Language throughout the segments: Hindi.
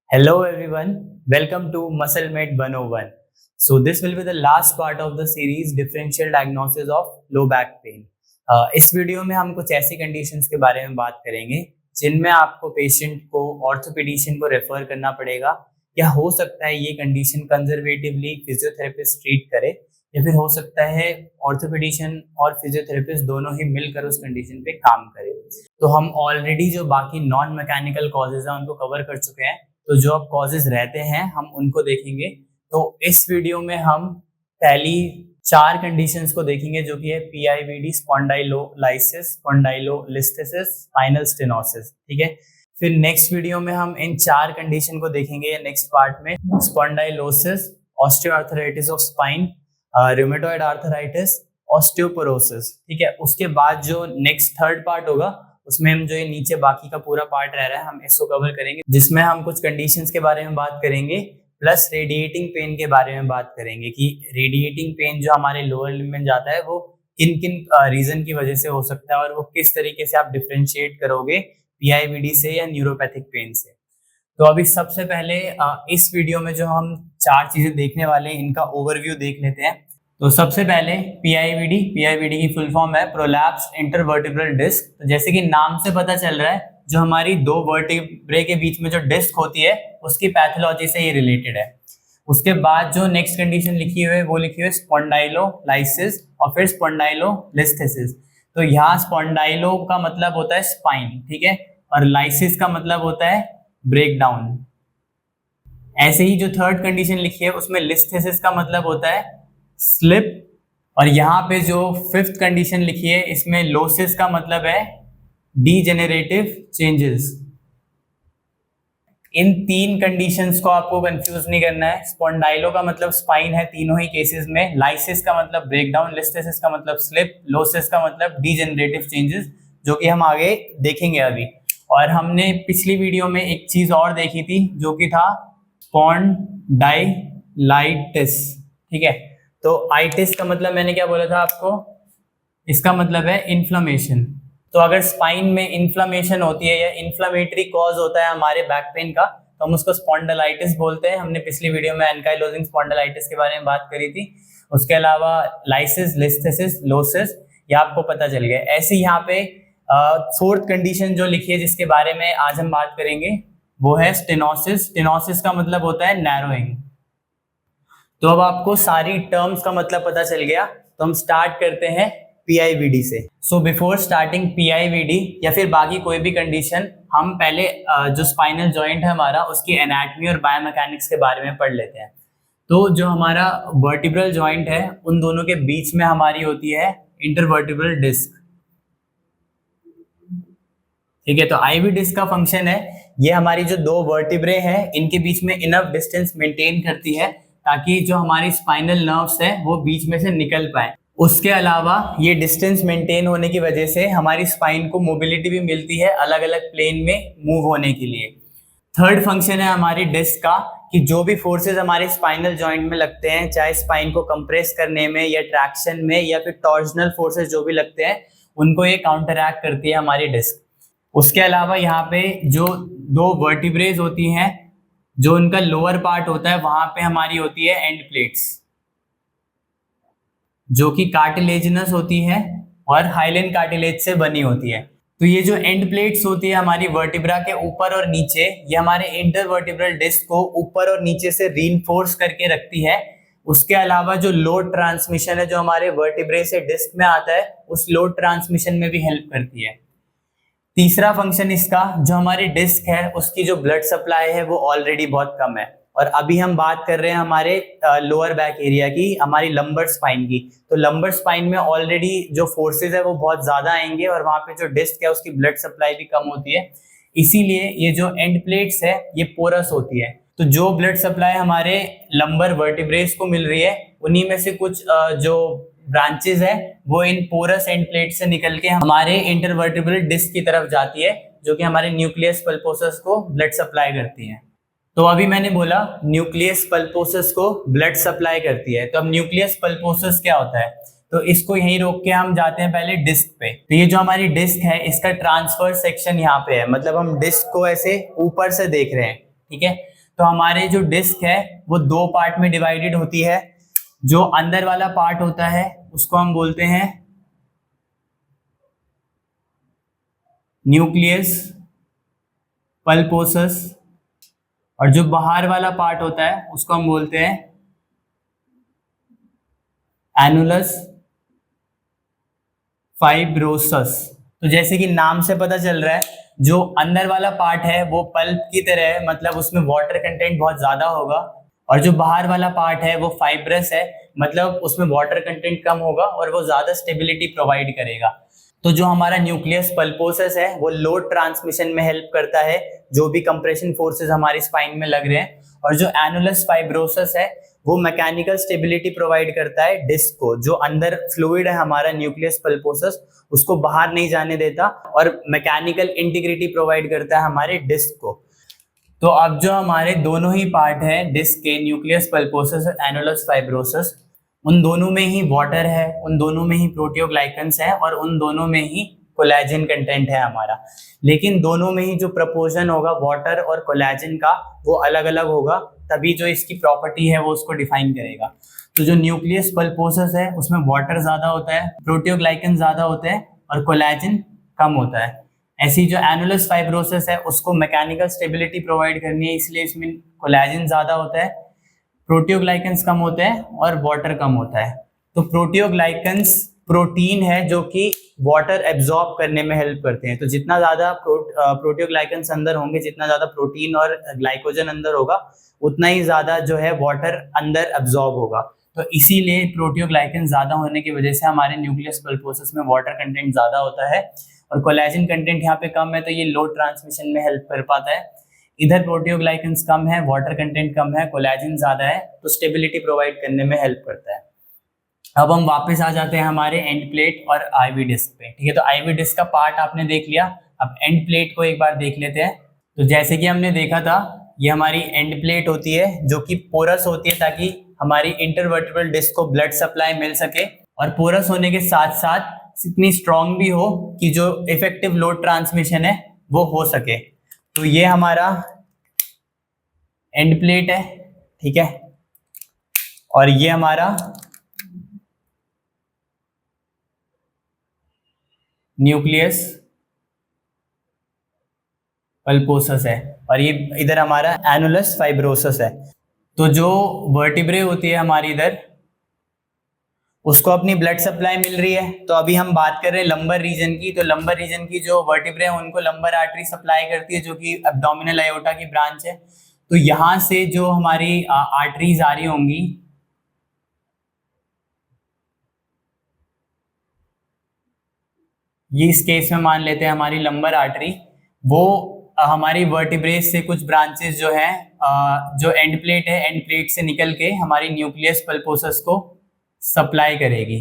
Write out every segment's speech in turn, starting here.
Hello everyone, welcome to MuscleMate 101. So this will be the last part of the series differential diagnosis of low back pain. इस वीडियो में हम कुछ ऐसी कंडीशंस के बारे में बात करेंगे जिनमें आपको पेशेंट को ऑर्थोपेडिशियन को रेफर करना पड़ेगा या हो सकता है ये कंडीशन कंजर्वेटिवली फिजियोथेरेपिस्ट ट्रीट करे या फिर हो सकता है ऑर्थोपेडिशियन और फिजियोथेरेपिस्ट दोनों ही मिलकर उस कंडीशन पे काम करे। तो हम ऑलरेडी जो बाकी नॉन मैकेनिकल कॉजेज हैं उनको कवर कर चुके हैं, तो जो अब कॉजेज रहते हैं हम उनको देखेंगे। तो इस वीडियो में हम पहली 4 कंडीशंस को देखेंगे जो कि है PIVD, स्पॉन्डाइलोलाइसिस, स्पॉन्डाइलोलिस्थेसिस, स्पाइनल स्टेनोसिस। ठीक है, फिर नेक्स्ट वीडियो में हम इन 4 कंडीशन को देखेंगे या नेक्स्ट पार्ट में spondylosis, osteoarthritis of spine, rheumatoid arthritis, osteoporosis. ठीक है, उसके बाद जो नेक्स्ट थर्ड पार्ट होगा उसमें हम जो ये नीचे बाकी का पूरा पार्ट रह रहा है हम इसको कवर करेंगे, जिसमें हम कुछ कंडीशंस के बारे में बात करेंगे प्लस रेडिएटिंग पेन के बारे में बात करेंगे कि रेडिएटिंग पेन जो हमारे लोअर लिम्ब में जाता है वो किन किन रीजन की वजह से हो सकता है और वो किस तरीके से आप डिफरेंशिएट करोगे PIVD से या न्यूरोपैथिक पेन से। तो अभी सबसे पहले इस वीडियो में जो हम 4 चीजें देखने वाले हैं इनका ओवरव्यू देख लेते हैं। तो सबसे पहले PIVD की फुल फॉर्म है प्रोलैप्स्ड इंटरवर्टिब्रल डिस्क। तो जैसे कि नाम से पता चल रहा है जो हमारी 2 वर्टिब्रे के बीच में जो डिस्क होती है उसकी पैथोलॉजी से ये रिलेटेड है। उसके बाद जो नेक्स्ट कंडीशन लिखी हुई है वो लिखी हुई है स्पॉन्डाइलोलाइसिस और फिर स्पॉन्डाइलोलिस्थेसिस। तो यहाँ स्पॉन्डाइलो का मतलब होता है स्पाइन, ठीक है, और लाइसिस का मतलब होता है ब्रेकडाउन। ऐसे ही जो थर्ड कंडीशन लिखी है उसमें लिस्थेसिस का मतलब होता है स्लिप, और यहाँ पे जो 5th कंडीशन लिखी है इसमें लोसिस का मतलब है डीजेनरेटिव चेंजेस। इन 3 कंडीशंस को आपको कंफ्यूज नहीं करना है। स्पॉन्डाइलो का मतलब स्पाइन है तीनों ही केसेस में, लाइसिस का मतलब ब्रेकडाउन, लिस्थेसिस का मतलब स्लिप, लोसिस का मतलब डीजेनरेटिव चेंजेस, जो कि हम आगे देखेंगे अभी। और हमने पिछली वीडियो में एक चीज और देखी थी जो कि था स्पॉन्डाइलाइटिस। ठीक है, तो आइटिस का मतलब मैंने क्या बोला था आपको, इसका मतलब है इन्फ्लेमेशन। तो अगर स्पाइन में इन्फ्लेमेशन होती है या इन्फ्लेमेटरी कॉज होता है हमारे बैक पेन का तो हम उसको स्पॉन्डाइलाइटिस बोलते हैं। हमने पिछली वीडियो में एंकाइलोजिंग स्पॉन्डाइलाइटिस के बारे में बात करी थी। उसके अलावा लाइसिस, लिस्थेसिस, लोसिस ये आपको पता चल गया। ऐसे यहाँ पे 4th कंडीशन जो लिखी है जिसके बारे में आज हम बात करेंगे वो है स्टेनोसिस। स्टेनोसिस का मतलब होता है नैरोइंग। तो अब आपको सारी टर्म्स का मतलब पता चल गया, तो हम स्टार्ट करते हैं PIVD से। सो बिफोर स्टार्टिंग PIVD या फिर बाकी कोई भी कंडीशन हम पहले जो स्पाइनल जॉइंट है हमारा उसकी एनाटमी और बायोमैकेनिक्स के बारे में पढ़ लेते हैं। तो जो हमारा वर्टिब्रल जॉइंट है उन दोनों के बीच में हमारी होती है इंटरवर्टिब्रल डिस्क। ठीक है, तो IV डिस्क का फंक्शन है ये हमारी जो 2 वर्टिब्रे हैं इनके बीच में इनफ डिस्टेंस मेंटेन करती है ताकि जो हमारी स्पाइनल नर्व्स है वो बीच में से निकल पाए। उसके अलावा ये डिस्टेंस मेंटेन होने की वजह से हमारी स्पाइन को मोबिलिटी भी मिलती है अलग अलग प्लेन में मूव होने के लिए। थर्ड फंक्शन है हमारी डिस्क का कि जो भी फोर्सेस हमारे स्पाइनल जॉइंट में लगते हैं, चाहे स्पाइन को कंप्रेस करने में या ट्रैक्शन में या फिर टॉर्जनल फोर्सेस जो भी लगते हैं, उनको ये काउंटरैक्ट करती है हमारी डिस्क। उसके अलावा यहाँ पे जो 2 वर्टिब्रेज होती हैं, जो उनका लोअर पार्ट होता है वहां पे हमारी होती है एंड प्लेट्स जो कि कार्टिलेजिनस होती है और हाइलेन कार्टिलेज से बनी होती है। तो ये जो एंड प्लेट्स होती है हमारी वर्टिब्रा के ऊपर और नीचे, ये हमारे इंटरवर्टिब्रल डिस्क को ऊपर और नीचे से रीइंफोर्स करके रखती है। उसके अलावा जो लोड ट्रांसमिशन है जो हमारे वर्टिब्रे से डिस्क में आता है उस लोड ट्रांसमिशन में भी हेल्प करती है। तीसरा फंक्शन इसका जो हमारी डिस्क है उसकी जो ब्लड सप्लाई है वो ऑलरेडी बहुत कम है, और अभी हम बात कर रहे हैं हमारे लोअर बैक एरिया की, हमारी लंबर स्पाइन की। तो लंबर स्पाइन में ऑलरेडी जो फोर्सेस है वो बहुत ज्यादा आएंगे और वहां पे जो डिस्क है उसकी ब्लड सप्लाई भी कम होती है। इसीलिए ये जो एंड प्लेट्स है ये पोरस होती है। तो जो ब्लड सप्लाई हमारे लंबर वर्टिब्रेस को मिल रही है उन्हीं में से कुछ जो ब्रांचेस है वो इन पोरस एंड प्लेट से निकल के हमारे इंटरवर्टिब्रल डिस्क की तरफ जाती है जो कि हमारे न्यूक्लियस पल्पोसस को ब्लड सप्लाई करती है। तो अभी मैंने बोला न्यूक्लियस पल्पोसस को ब्लड सप्लाई करती है, तो अब न्यूक्लियस पल्पोसस क्या होता है, तो इसको यहीं रोक के हम जाते हैं पहले डिस्क पे। तो ये जो हमारी डिस्क है इसका ट्रांसफर सेक्शन यहाँ पे है, मतलब हम डिस्क को ऐसे ऊपर से देख रहे हैं। ठीक है, तो हमारे जो डिस्क है वो दो पार्ट में डिवाइडेड होती है। जो अंदर वाला पार्ट होता है उसको हम बोलते हैं न्यूक्लियस पल्पोसस, और जो बाहर वाला पार्ट होता है उसको हम बोलते हैं एनुलस फाइब्रोसस। तो जैसे कि नाम से पता चल रहा है, जो अंदर वाला पार्ट है वो पल्प की तरह है, मतलब उसमें वाटर कंटेंट बहुत ज्यादा होगा, और जो बाहर वाला पार्ट है वो फाइब्रस है, मतलब उसमें वाटर कंटेंट कम होगा और वो ज्यादा स्टेबिलिटी प्रोवाइड करेगा। तो जो हमारा न्यूक्लियस पल्पोसस है वो लोड ट्रांसमिशन में हेल्प करता है, जो भी कंप्रेशन फोर्सेस हमारी स्पाइन में लग रहे हैं, और जो एनुलस फाइब्रोसस है वो मैकेनिकल स्टेबिलिटी प्रोवाइड करता है डिस्क को। जो अंदर फ्लूइड है हमारा न्यूक्लियस पल्पोसस उसको बाहर नहीं जाने देता, और मैकेनिकल इंटीग्रिटी प्रोवाइड करता है हमारे डिस्क को। तो अब जो हमारे दोनों ही पार्ट है डिस्क के, न्यूक्लियस पल्पोसस और एनुलस फाइब्रोसस, उन दोनों में ही वाटर है, उन दोनों में ही प्रोटियोग्लाइकन्स है, और उन दोनों में ही कोलेजन कंटेंट है हमारा। लेकिन दोनों में ही जो प्रपोर्शन होगा वाटर और कोलेजन का वो अलग अलग होगा, तभी जो इसकी प्रॉपर्टी है वो उसको डिफाइन करेगा। तो जो न्यूक्लियस पल्पोसस है उसमें वाटर ज्यादा होता है, प्रोटियोग्लाइकन ज्यादा होते हैं, और कोलेजन कम होता है। ऐसी जो एनुलस फाइब्रोसस है उसको मैकेनिकल स्टेबिलिटी प्रोवाइड करनी है, इसलिए इसमें कोलेजन ज्यादा होता है, प्रोटियोग्लाइकन्स कम होते हैं और वाटर कम होता है। तो प्रोटियोग्लाइकन्स प्रोटीन है जो कि वाटर एब्जॉर्ब करने में हेल्प करते हैं। तो जितना ज्यादा प्रोटियोग्लाइकन्स अंदर होंगे, जितना ज्यादा प्रोटीन और ग्लाइकोजन अंदर होगा, उतना ही ज्यादा जो है वाटर अंदर एब्जॉर्ब होगा। तो इसीलिए प्रोटियोग्लाइकन ज्यादा होने की वजह से हमारे न्यूक्लियस पल्पोसस में वाटर कंटेंट ज्यादा होता है, और कोलेजन कंटेंट यहाँ पे कम है, तो ये लोड ट्रांसमिशन में हेल्प कर पाता है। इधर प्रोटियोग्लाइकन्स कम है, वाटर कंटेंट कम है, कोलेजन ज्यादा है, तो स्टेबिलिटी प्रोवाइड करने में हेल्प करता है। अब हम वापस आ जाते हैं हमारे एंड प्लेट और आईवी डिस्क पे। ठीक है, तो आईवी डिस्क का पार्ट आपने देख लिया, अब एंड प्लेट को एक बार देख लेते हैं। तो जैसे कि हमने देखा था, ये हमारी एंड प्लेट होती है जो कि पोरस होती है, ताकि हमारी इंटरवर्टेब्रल डिस्क को ब्लड सप्लाई मिल सके, और पोरस होने के साथ साथ इतनी स्ट्रांग भी हो कि जो इफेक्टिव लोड ट्रांसमिशन है वो हो सके। तो ये हमारा एंड प्लेट है, ठीक है, और ये हमारा न्यूक्लियस पल्पोसस है, और ये इधर हमारा एनुलस फाइब्रोसस है। तो जो वर्टिब्रे होती है हमारी इधर, उसको अपनी ब्लड सप्लाई मिल रही है। तो अभी हम बात कर रहे हैं लंबर रीजन की। तो लंबर रीजन की जो वर्टिब्रे हैं उनको लंबर आर्टरी सप्लाई करती है, जो कि एब्डोमिनल आयोटा की ब्रांच है। तो यहाँ से जो हमारी आर्टरीज आ रही होंगी, ये इस केस में मान लेते हैं हमारी लंबर आर्टरी, वो हमारी वर्टिब्रेस से कुछ ब्रांचेस जो है, जो एंड प्लेट है, एंड प्लेट से निकल के हमारी न्यूक्लियस पल्पोसस को सप्लाई करेगी।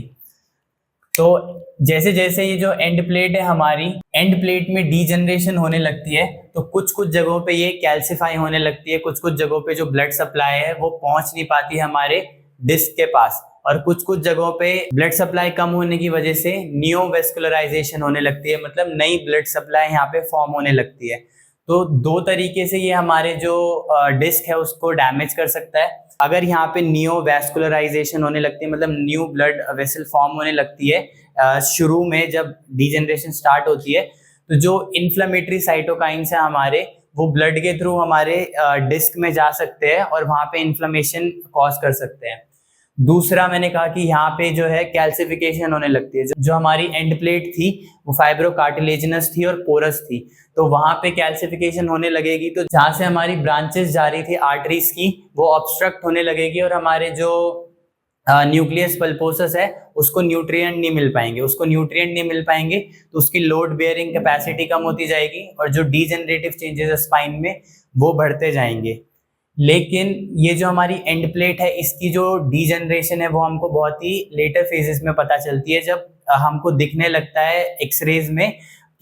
तो जैसे जैसे ये जो एंड प्लेट है हमारी, एंड प्लेट में डीजनरेशन होने लगती है, तो कुछ कुछ जगहों पे ये कैल्सिफाई होने लगती है, कुछ कुछ जगहों पे जो ब्लड सप्लाई है वो पहुंच नहीं पाती हमारे डिस्क के पास, और कुछ कुछ जगहों पे ब्लड सप्लाई कम होने की वजह से नियोवेस्कुलराइजेशन होने लगती है, मतलब नई ब्लड सप्लाई यहाँ पे फॉर्म होने लगती है। तो दो तरीके से ये हमारे जो डिस्क है उसको डैमेज कर सकता है। अगर यहाँ पे नियोवेस्कुलराइजेशन होने लगती है, मतलब न्यू ब्लड वेसल फॉर्म होने लगती है शुरू में जब डीजनरेशन स्टार्ट होती है, तो जो इन्फ्लेमेटरी साइटोकाइंस है हमारे, वो ब्लड के थ्रू हमारे डिस्क में जा सकते हैं और वहाँ पे इन्फ्लेमेशन कॉज कर सकते हैं। दूसरा मैंने कहा कि यहाँ पे जो है कैल्सिफिकेशन होने लगती है। जो हमारी एंड प्लेट थी वो फाइब्रोकार्टिलेजिनस थी और पोरस थी, तो वहां पे कैल्सिफिकेशन होने लगेगी, तो जहां से हमारी ब्रांचेस जा रही थी आर्टरीज की, वो ऑब्स्ट्रक्ट होने लगेगी, और हमारे जो न्यूक्लियस पल्पोसस है उसको न्यूट्रिएंट नहीं मिल पाएंगे, तो उसकी लोड बेयरिंग कैपेसिटी कम होती जाएगी, और जो डीजनरेटिव चेंजेस है स्पाइन में वो बढ़ते जाएंगे। लेकिन ये जो हमारी एंड प्लेट है, इसकी जो डीजनरेशन है वो हमको बहुत ही लेटर फेजेस में पता चलती है, जब हमको दिखने लगता है एक्सरेज में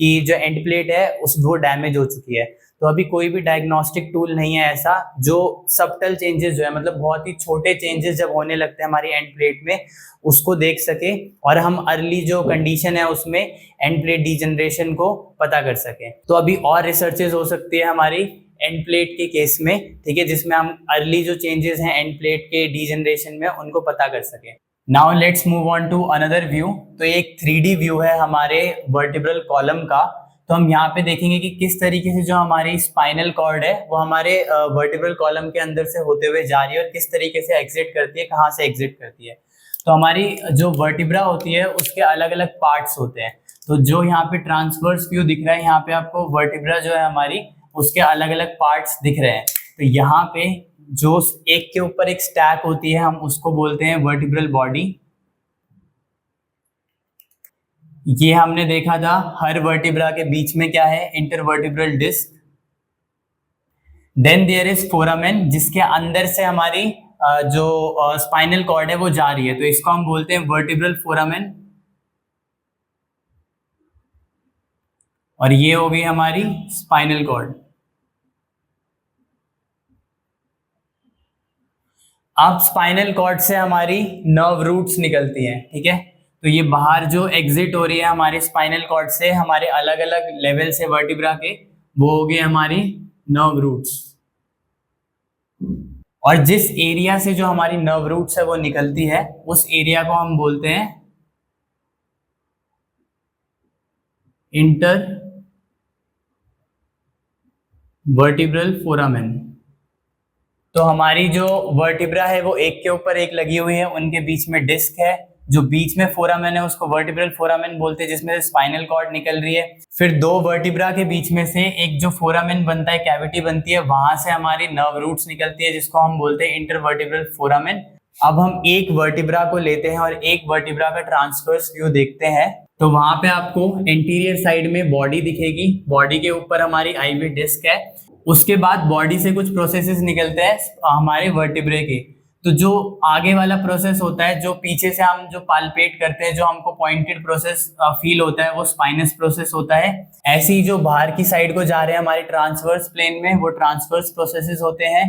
कि जो एंड प्लेट है वो डैमेज हो चुकी है। तो अभी कोई भी डायग्नोस्टिक टूल नहीं है ऐसा जो सबटल चेंजेस जो है, मतलब बहुत ही छोटे चेंजेस जब होने लगते हैं हमारी एंड प्लेट में, उसको देख सके, और हम अर्ली जो कंडीशन है उसमें एंड प्लेट डीजनरेशन को पता कर सके। तो अभी और रिसर्चेस हो सकती है हमारी एंड प्लेट के केस में, ठीक है, जिसमें हम अर्ली जो चेंजेस हैं एंड प्लेट के डीजनरेशन में उनको पता कर सकें। Now let's move on to another view. तो एक 3D व्यू है हमारे वर्टिब्रल कॉलम का। तो हम यहाँ पे देखेंगे कि किस तरीके से जो हमारी स्पाइनल कॉर्ड है वो हमारे वर्टिब्रल कॉलम के अंदर से होते हुए जा रही है और किस तरीके से एग्जिट करती है, कहाँ से एग्जिट करती है। तो हमारी जो वर्टिब्रा होती है उसके अलग अलग पार्ट्स होते हैं। तो जो यहाँ पे ट्रांसवर्स व्यू दिख रहा है, यहाँ पे आपको वर्टिब्रा जो है हमारी उसके अलग अलग पार्ट्स दिख रहे हैं। तो यहाँ पे जो एक के ऊपर एक स्टैक होती है हम उसको बोलते हैं वर्टिब्रल बॉडी। ये हमने देखा था हर वर्टिब्रा के बीच में क्या है, intervertebral disc. Then there is foramen, जिसके अंदर से हमारी जो स्पाइनल कॉर्ड है वो जा रही है, तो इसको हम बोलते हैं वर्टिब्रल फोरामेन। और ये हो गई हमारी स्पाइनल कॉर्ड। अब स्पाइनल कॉर्ड से हमारी नर्व रूट्स निकलती हैं, ठीक है। तो ये बाहर जो एग्जिट हो रही है हमारे स्पाइनल कॉर्ड से हमारे अलग अलग लेवल से वर्टिब्रा के, वो हो गई हमारी नर्व रूट्स। और जिस एरिया से जो हमारी नर्व रूट्स है वो निकलती है उस एरिया को हम बोलते हैं इंटर वर्टिब्रल फोरामेन। तो हमारी जो वर्टिब्रा है वो एक के ऊपर एक लगी हुई है, उनके बीच में डिस्क है, जो बीच में फोरामेन है उसको वर्टिब्रल फोरामेन बोलते हैं, जिसमें से स्पाइनल कॉर्ड निकल रही है। फिर दो वर्टिब्रा के बीच में से एक जो फोरामेन बनता है, कैविटी बनती है, वहां से हमारी नर्व रूट्स निकलती है जिसको हम बोलते हैं इंटरवर्टिब्रल फोरामेन। अब हम एक वर्टिब्रा को लेते हैं और एक वर्टिब्रा का ट्रांसवर्स व्यू देखते हैं। तो वहां पे आपको एंटीरियर साइड में बॉडी दिखेगी, बॉडी के ऊपर हमारी आईवी डिस्क है। उसके बाद बॉडी से कुछ प्रोसेसेस निकलते हैं हमारे वर्टिब्रे के। तो जो आगे वाला प्रोसेस होता है, जो पीछे से हम जो पाल्पेट करते हैं, जो हमको पॉइंटेड प्रोसेस फील होता है, वो स्पाइनस प्रोसेस होता है। ऐसे ही जो बाहर की साइड को जा रहे हैं हमारे ट्रांसवर्स प्लेन में, वो ट्रांसवर्स प्रोसेसेस होते हैं।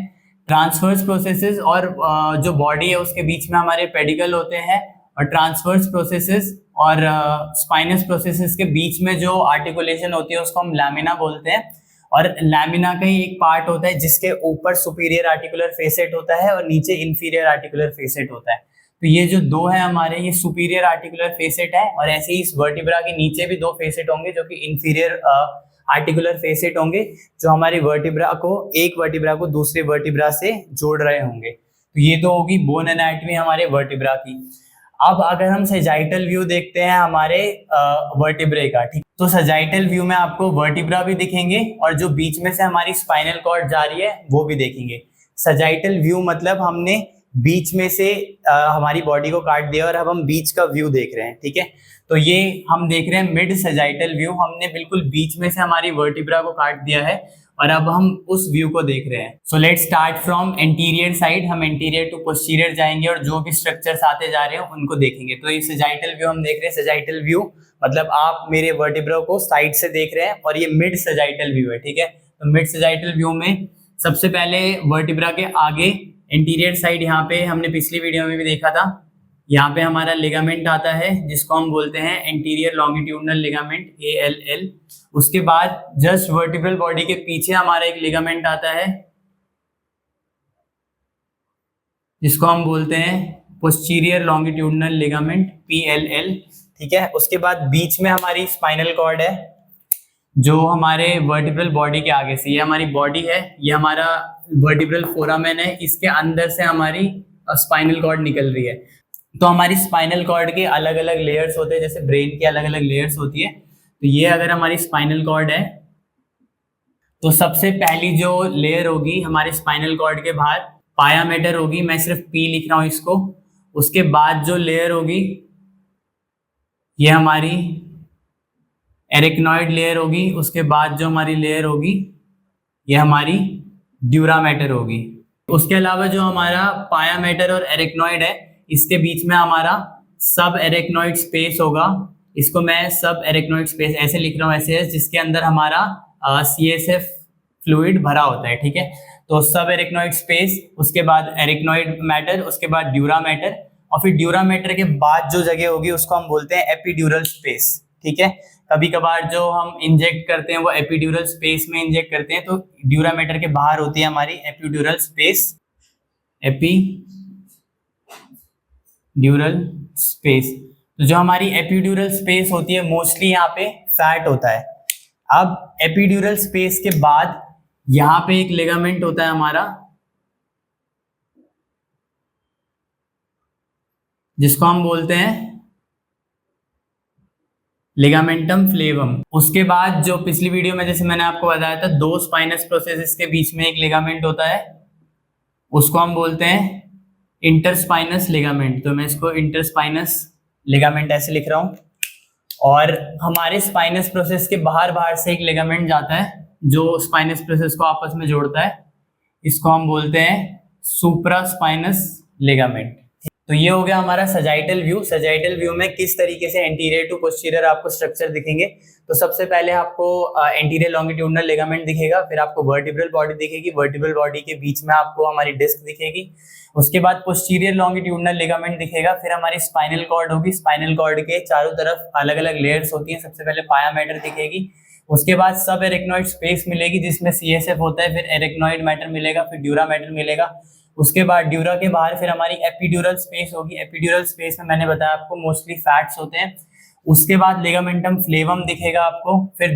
ट्रांसवर्स प्रोसेसेस और जो बॉडी है उसके बीच में हमारे पेडिकल होते हैं। और ट्रांसवर्स प्रोसेसेस और स्पाइनस प्रोसेसेस के बीच में जो आर्टिकुलेशन होती है उसको हम लैमिना बोलते हैं। और लैमिना का ही एक पार्ट होता है जिसके ऊपर सुपीरियर आर्टिकुलर फेसेट होता है और नीचे इंफीरियर आर्टिकुलर फेसेट होता है। तो ये जो दो है हमारे, ये सुपीरियर आर्टिकुलर फेसेट है। और ऐसे ही इस वर्टिब्रा के नीचे भी दो फेसेट होंगे जो कि इंफीरियर आर्टिकुलर फेसेट होंगे, जो हमारी वर्टिब्रा को, एक वर्टिब्रा को दूसरे वर्टिब्रा से जोड़ रहे होंगे। तो ये तो होगी बोन एनाटॉमी हमारे वर्टिब्रा की। अब अगर हम सजाइटल व्यू देखते हैं हमारे वर्टिब्रे का, ठीक, तो सजाइटल व्यू में आपको वर्टिब्रा भी दिखेंगे और जो बीच में से हमारी स्पाइनल कॉर्ड जा रही है वो भी देखेंगे। सजाइटल व्यू मतलब हमने बीच में से हमारी बॉडी को काट दिया और अब हम बीच का व्यू देख रहे हैं, ठीक है। तो ये हम देख रहे हैं मिड सजाइटल व्यू, हमने बिल्कुल बीच में से हमारी वर्टिब्रा को काट दिया है और अब हम उस व्यू को देख रहे हैं। So let's start from anterior side. हम एंटीरियर टू पोस्टीरियर जाएंगे और जो भी स्ट्रक्चर्स आते जा रहे हैं उनको देखेंगे। तो ये सजाइटल व्यू हम देख रहे हैं। सजाइटल व्यू मतलब आप मेरे वर्टिब्रा को साइड से देख रहे हैं और ये मिड सजाइटल व्यू है, ठीक है। तो मिड सजाइटल व्यू में सबसे पहले वर्टिब्रा के आगे एंटीरियर साइड, यहाँ पे हमने पिछली वीडियो में भी देखा था, यहाँ पे हमारा लिगामेंट आता है जिसको हम बोलते हैं एंटीरियर लॉन्गिट्यूडनल लिगामेंट, ALL। उसके बाद जस्ट वर्टिब्रल बॉडी के पीछे हमारा एक लिगामेंट आता है जिसको हम बोलते हैं पोस्टीरियर लॉन्गिट्यूडनल लिगामेंट, PLL, ठीक है। उसके बाद बीच में हमारी स्पाइनल कॉर्ड है जो हमारे वर्टिब्रल बॉडी के आगे से, ये हमारी बॉडी है, ये हमारा वर्टिब्रल फोरामेन है, इसके अंदर से हमारी स्पाइनल कॉर्ड निकल रही है। तो हमारी स्पाइनल कॉर्ड के अलग अलग लेयर्स होते हैं, जैसे ब्रेन की अलग अलग लेयर्स होती है। तो ये अगर हमारी स्पाइनल कॉर्ड है तो सबसे पहली जो लेयर होगी हमारे स्पाइनल कॉर्ड के बाहर पाया मेटर होगी, मैं सिर्फ P लिख रहा हूं इसको। उसके बाद जो लेयर होगी ये हमारी एरिकनॉइड लेयर होगी। उसके बाद जो हमारी लेयर होगी ये हमारी ड्यूरा मैटर होगी। उसके अलावा जो हमारा पाया मैटर और एरिकनॉइड है, इसके बीच में हमारा सब एरिकनॉइड स्पेस होगा। इसको मैं सब एरिकनॉइड स्पेस ऐसे लिख रहा हूँ, ऐसे, जिसके अंदर हमारा CSF फ्लूइड भरा होता है, ठीक है। तो सब एरिकनॉइड स्पेस, उसके बाद एरिकनॉइड मैटर, उसके बाद ड्यूरा मैटर, और फिर ड्यूरा मैटर के बाद जो जगह होगी उसको हम बोलते हैं एपिड्यूरल स्पेस, ठीक है। कभी कभार जो हम इंजेक्ट करते हैं वो एपिड्यूरल स्पेस में इंजेक्ट करते हैं, तो ड्यूरामीटर के बाहर होती है हमारी एपिड्यूरल स्पेस, एपिड्यूरल स्पेस। तो जो हमारी एपिड्यूरल स्पेस होती है मोस्टली यहाँ पे फैट होता है। अब एपिड्यूरल स्पेस के बाद यहाँ पे एक लिगामेंट होता है हमारा, जिसको हम बोलते हैं लिगामेंटम फ्लेवम। उसके बाद जो पिछली वीडियो में जैसे मैंने आपको बताया था, दो स्पाइनस प्रोसेसेस के बीच में एक लिगामेंट होता है, उसको हम बोलते हैं इंटरस्पाइनस लिगामेंट। तो मैं इसको इंटरस्पाइनस लिगामेंट ऐसे लिख रहा हूं। और हमारे स्पाइनस प्रोसेस के बाहर से एक लिगामेंट जाता है जो स्पाइनस प्रोसेस को आपस में जोड़ता है, इसको हम बोलते हैं सुप्रास्पाइनस लिगामेंट। तो ये हो गया हमारा सजाइटल व्यू। सजाइटल व्यू में किस तरीके से एंटीरियर टू पोस्टीरियर आपको स्ट्रक्चर दिखेंगे। तो सबसे पहले आपको एंटीरियर लॉन्गिट्यूडनल लिगामेंट दिखेगा, फिर आपको वर्टिब्रल बॉडी दिखेगी, वर्टिब्रल बॉडी के बीच में आपको हमारी डिस्क दिखेगी, उसके बाद पोस्टीरियर लॉन्गिट्यूडनल लिगामेंट दिखेगा, फिर हमारी स्पाइनल कॉर्ड होगी, स्पाइनल कॉर्ड के चारों तरफ अलग अलग लेयर्स होती हैं। सबसे पहले पाया मैटर दिखेगी, उसके बाद सब एरेक्नॉइड स्पेस मिलेगी जिसमें CSF होता है, फिर एरेक्नॉइड मैटर मिलेगा, फिर ड्यूरा मैटर मिलेगा, उसके बाद ड्यूरा के बाहर फिर हमारी एपिड्यूरल स्पेस होगी। एपिड्यूरल स्पेस में मैंने बताया आपको मोस्टली फैट्स होते हैं। उसके बाद लिगामेंटम फ्लेवम दिखेगा आपको, फिर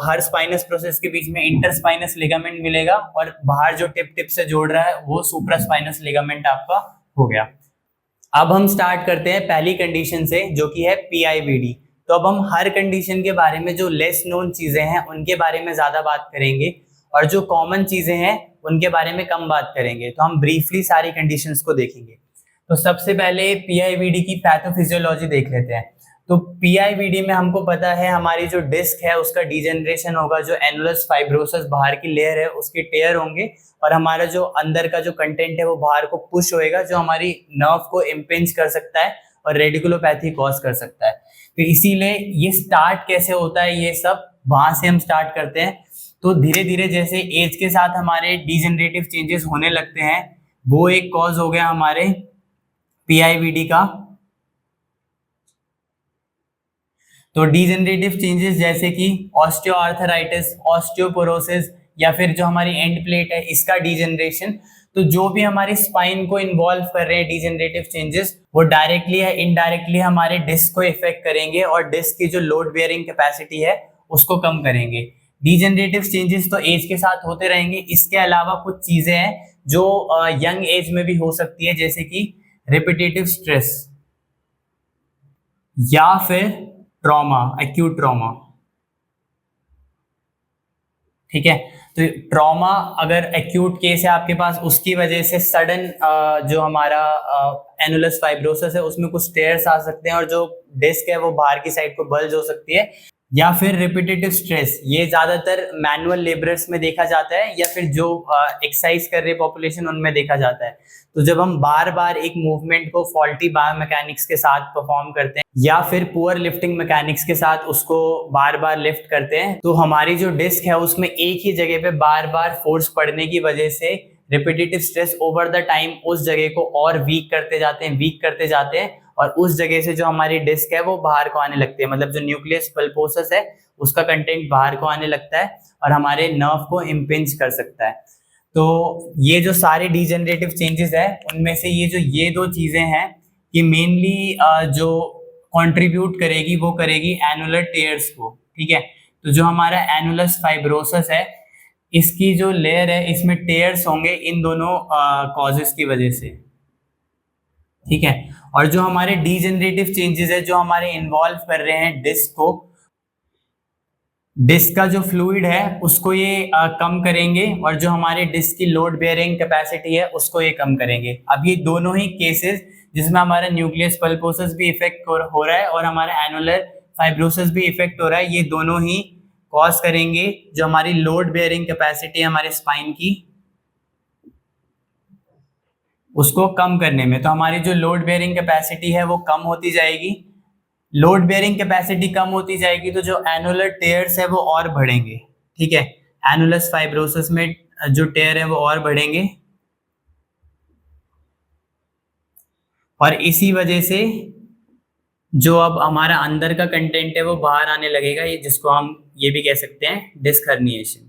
हर स्पाइनस प्रोसेस के बीच में इंटरस्पाइनस लिगामेंट मिलेगा, और बाहर जो टिप से जोड़ रहा है वो सुप्रास्पाइनस लिगामेंट आपका हो गया। अब हम स्टार्ट करते हैं पहली कंडीशन से, जो कि है PIVD। तो अब हम हर कंडीशन के बारे में जो लेस नोन चीजें हैं उनके बारे में ज्यादा बात करेंगे, और जो कॉमन चीजें हैं उनके बारे में कम बात करेंगे। तो हम ब्रीफली सारी कंडीशंस को देखेंगे। तो सबसे पहले PIVD की पैथोफिजियोलॉजी देख लेते हैं। तो PIVD में हमको पता है हमारी जो डिस्क है उसका डिजेनरेशन होगा, जो एनुलस फाइब्रोसिस बाहर की लेयर है उसके टेयर होंगे, और हमारा जो अंदर का जो कंटेंट है वो बाहर को पुश होएगा, जो हमारी नर्व को इम्पिंज कर सकता है और रेडिकुलोपैथी कॉज कर सकता है। तो इसीलिए ये स्टार्ट कैसे होता है, ये सब वहां से हम स्टार्ट करते हैं। तो धीरे धीरे जैसे एज के साथ हमारे डिजेनरेटिव चेंजेस होने लगते हैं, वो एक कॉज हो गया हमारे PIVD का। तो डिजेनरेटिव चेंजेस जैसे कि ऑस्टियोआर्थराइटिस, ऑस्टियोपोरोसिस, या फिर जो हमारी एंड प्लेट है इसका डिजेनरेशन। तो जो भी हमारी स्पाइन को इन्वॉल्व कर रहे हैं डिजेनरेटिव चेंजेस, वो डायरेक्टली या इनडायरेक्टली हमारे डिस्क को इफेक्ट करेंगे, और डिस्क की जो लोड बेयरिंग कैपेसिटी है उसको कम करेंगे। डिजेनरेटिव चेंजेस तो एज के साथ होते रहेंगे। इसके अलावा कुछ चीजें हैं जो यंग एज में भी हो सकती है, जैसे कि रिपीटेटिव स्ट्रेस या फिर ट्रॉमा, एक्यूट ट्रॉमा। ठीक है, तो ट्रॉमा अगर एक्यूट केस है आपके पास, उसकी वजह से सडन जो हमारा एनुलस फाइब्रोसिस है उसमें कुछ टेयर्स आ सकते हैं, और जो डिस्क है वो बाहर की साइड को बल्ज हो सकती है। या फिर रिपीटेटिव स्ट्रेस, ये ज्यादातर मैनुअल लेबरर्स में देखा जाता है, या फिर जो एक्सरसाइज कर रहे पॉपुलेशन उनमें देखा जाता है। तो जब हम बार बार एक मूवमेंट को फॉल्टी बायोमैकेनिक्स के साथ परफॉर्म करते हैं, या फिर पुअर लिफ्टिंग मैकेनिक्स के साथ उसको बार बार लिफ्ट करते हैं, तो हमारी जो डिस्क है उसमें एक ही जगह पे बार बार फोर्स पड़ने की वजह से repetitive stress over the time उस जगह को और वीक करते जाते हैं, और उस जगह से जो हमारी डिस्क है वो बाहर को आने लगती है। मतलब जो न्यूक्लियस पल्पोसस है उसका कंटेंट बाहर को आने लगता है और हमारे नर्व को इम्पिंज कर सकता है। तो ये जो सारे डिजेनरेटिव चेंजेस है उनमें से ये दो चीजें हैं कि मेनली जो कंट्रीब्यूट करेगी वो करेगी एनुलर टेयर्स को। ठीक है, तो जो हमारा एनुलस फाइब्रोसिस है इसकी जो लेयर है इसमें टेयर्स होंगे इन दोनों कॉजेस की वजह से। ठीक है, और जो हमारे डिजेनरेटिव चेंजेस है जो हमारे इन्वॉल्व कर रहे हैं डिस्क को, डिस्क का जो फ्लूइड है उसको ये कम करेंगे, और जो हमारे डिस्क की लोड बेयरिंग कैपेसिटी है उसको ये कम करेंगे। अब ये दोनों ही केसेस जिसमें हमारा न्यूक्लियस पल्पोसस भी इफेक्ट हो रहा है और हमारा एनुलर फाइब्रोसिस भी इफेक्ट हो रहा है, ये दोनों ही कॉज करेंगे जो हमारी लोड बेयरिंग कैपेसिटी है हमारे स्पाइन की उसको कम करने में। तो हमारी जो लोड बेयरिंग कैपेसिटी है वो कम होती जाएगी। लोड बेयरिंग कैपेसिटी कम होती जाएगी तो जो एनुलर टेयर्स है वो और बढ़ेंगे। ठीक है, एनुलस फाइब्रोसिस में जो टेयर है वो और बढ़ेंगे, और इसी वजह से जो अब हमारा अंदर का कंटेंट है वो बाहर आने लगेगा, ये जिसको हम ये भी कह सकते हैं डिस्क हर्निएशन।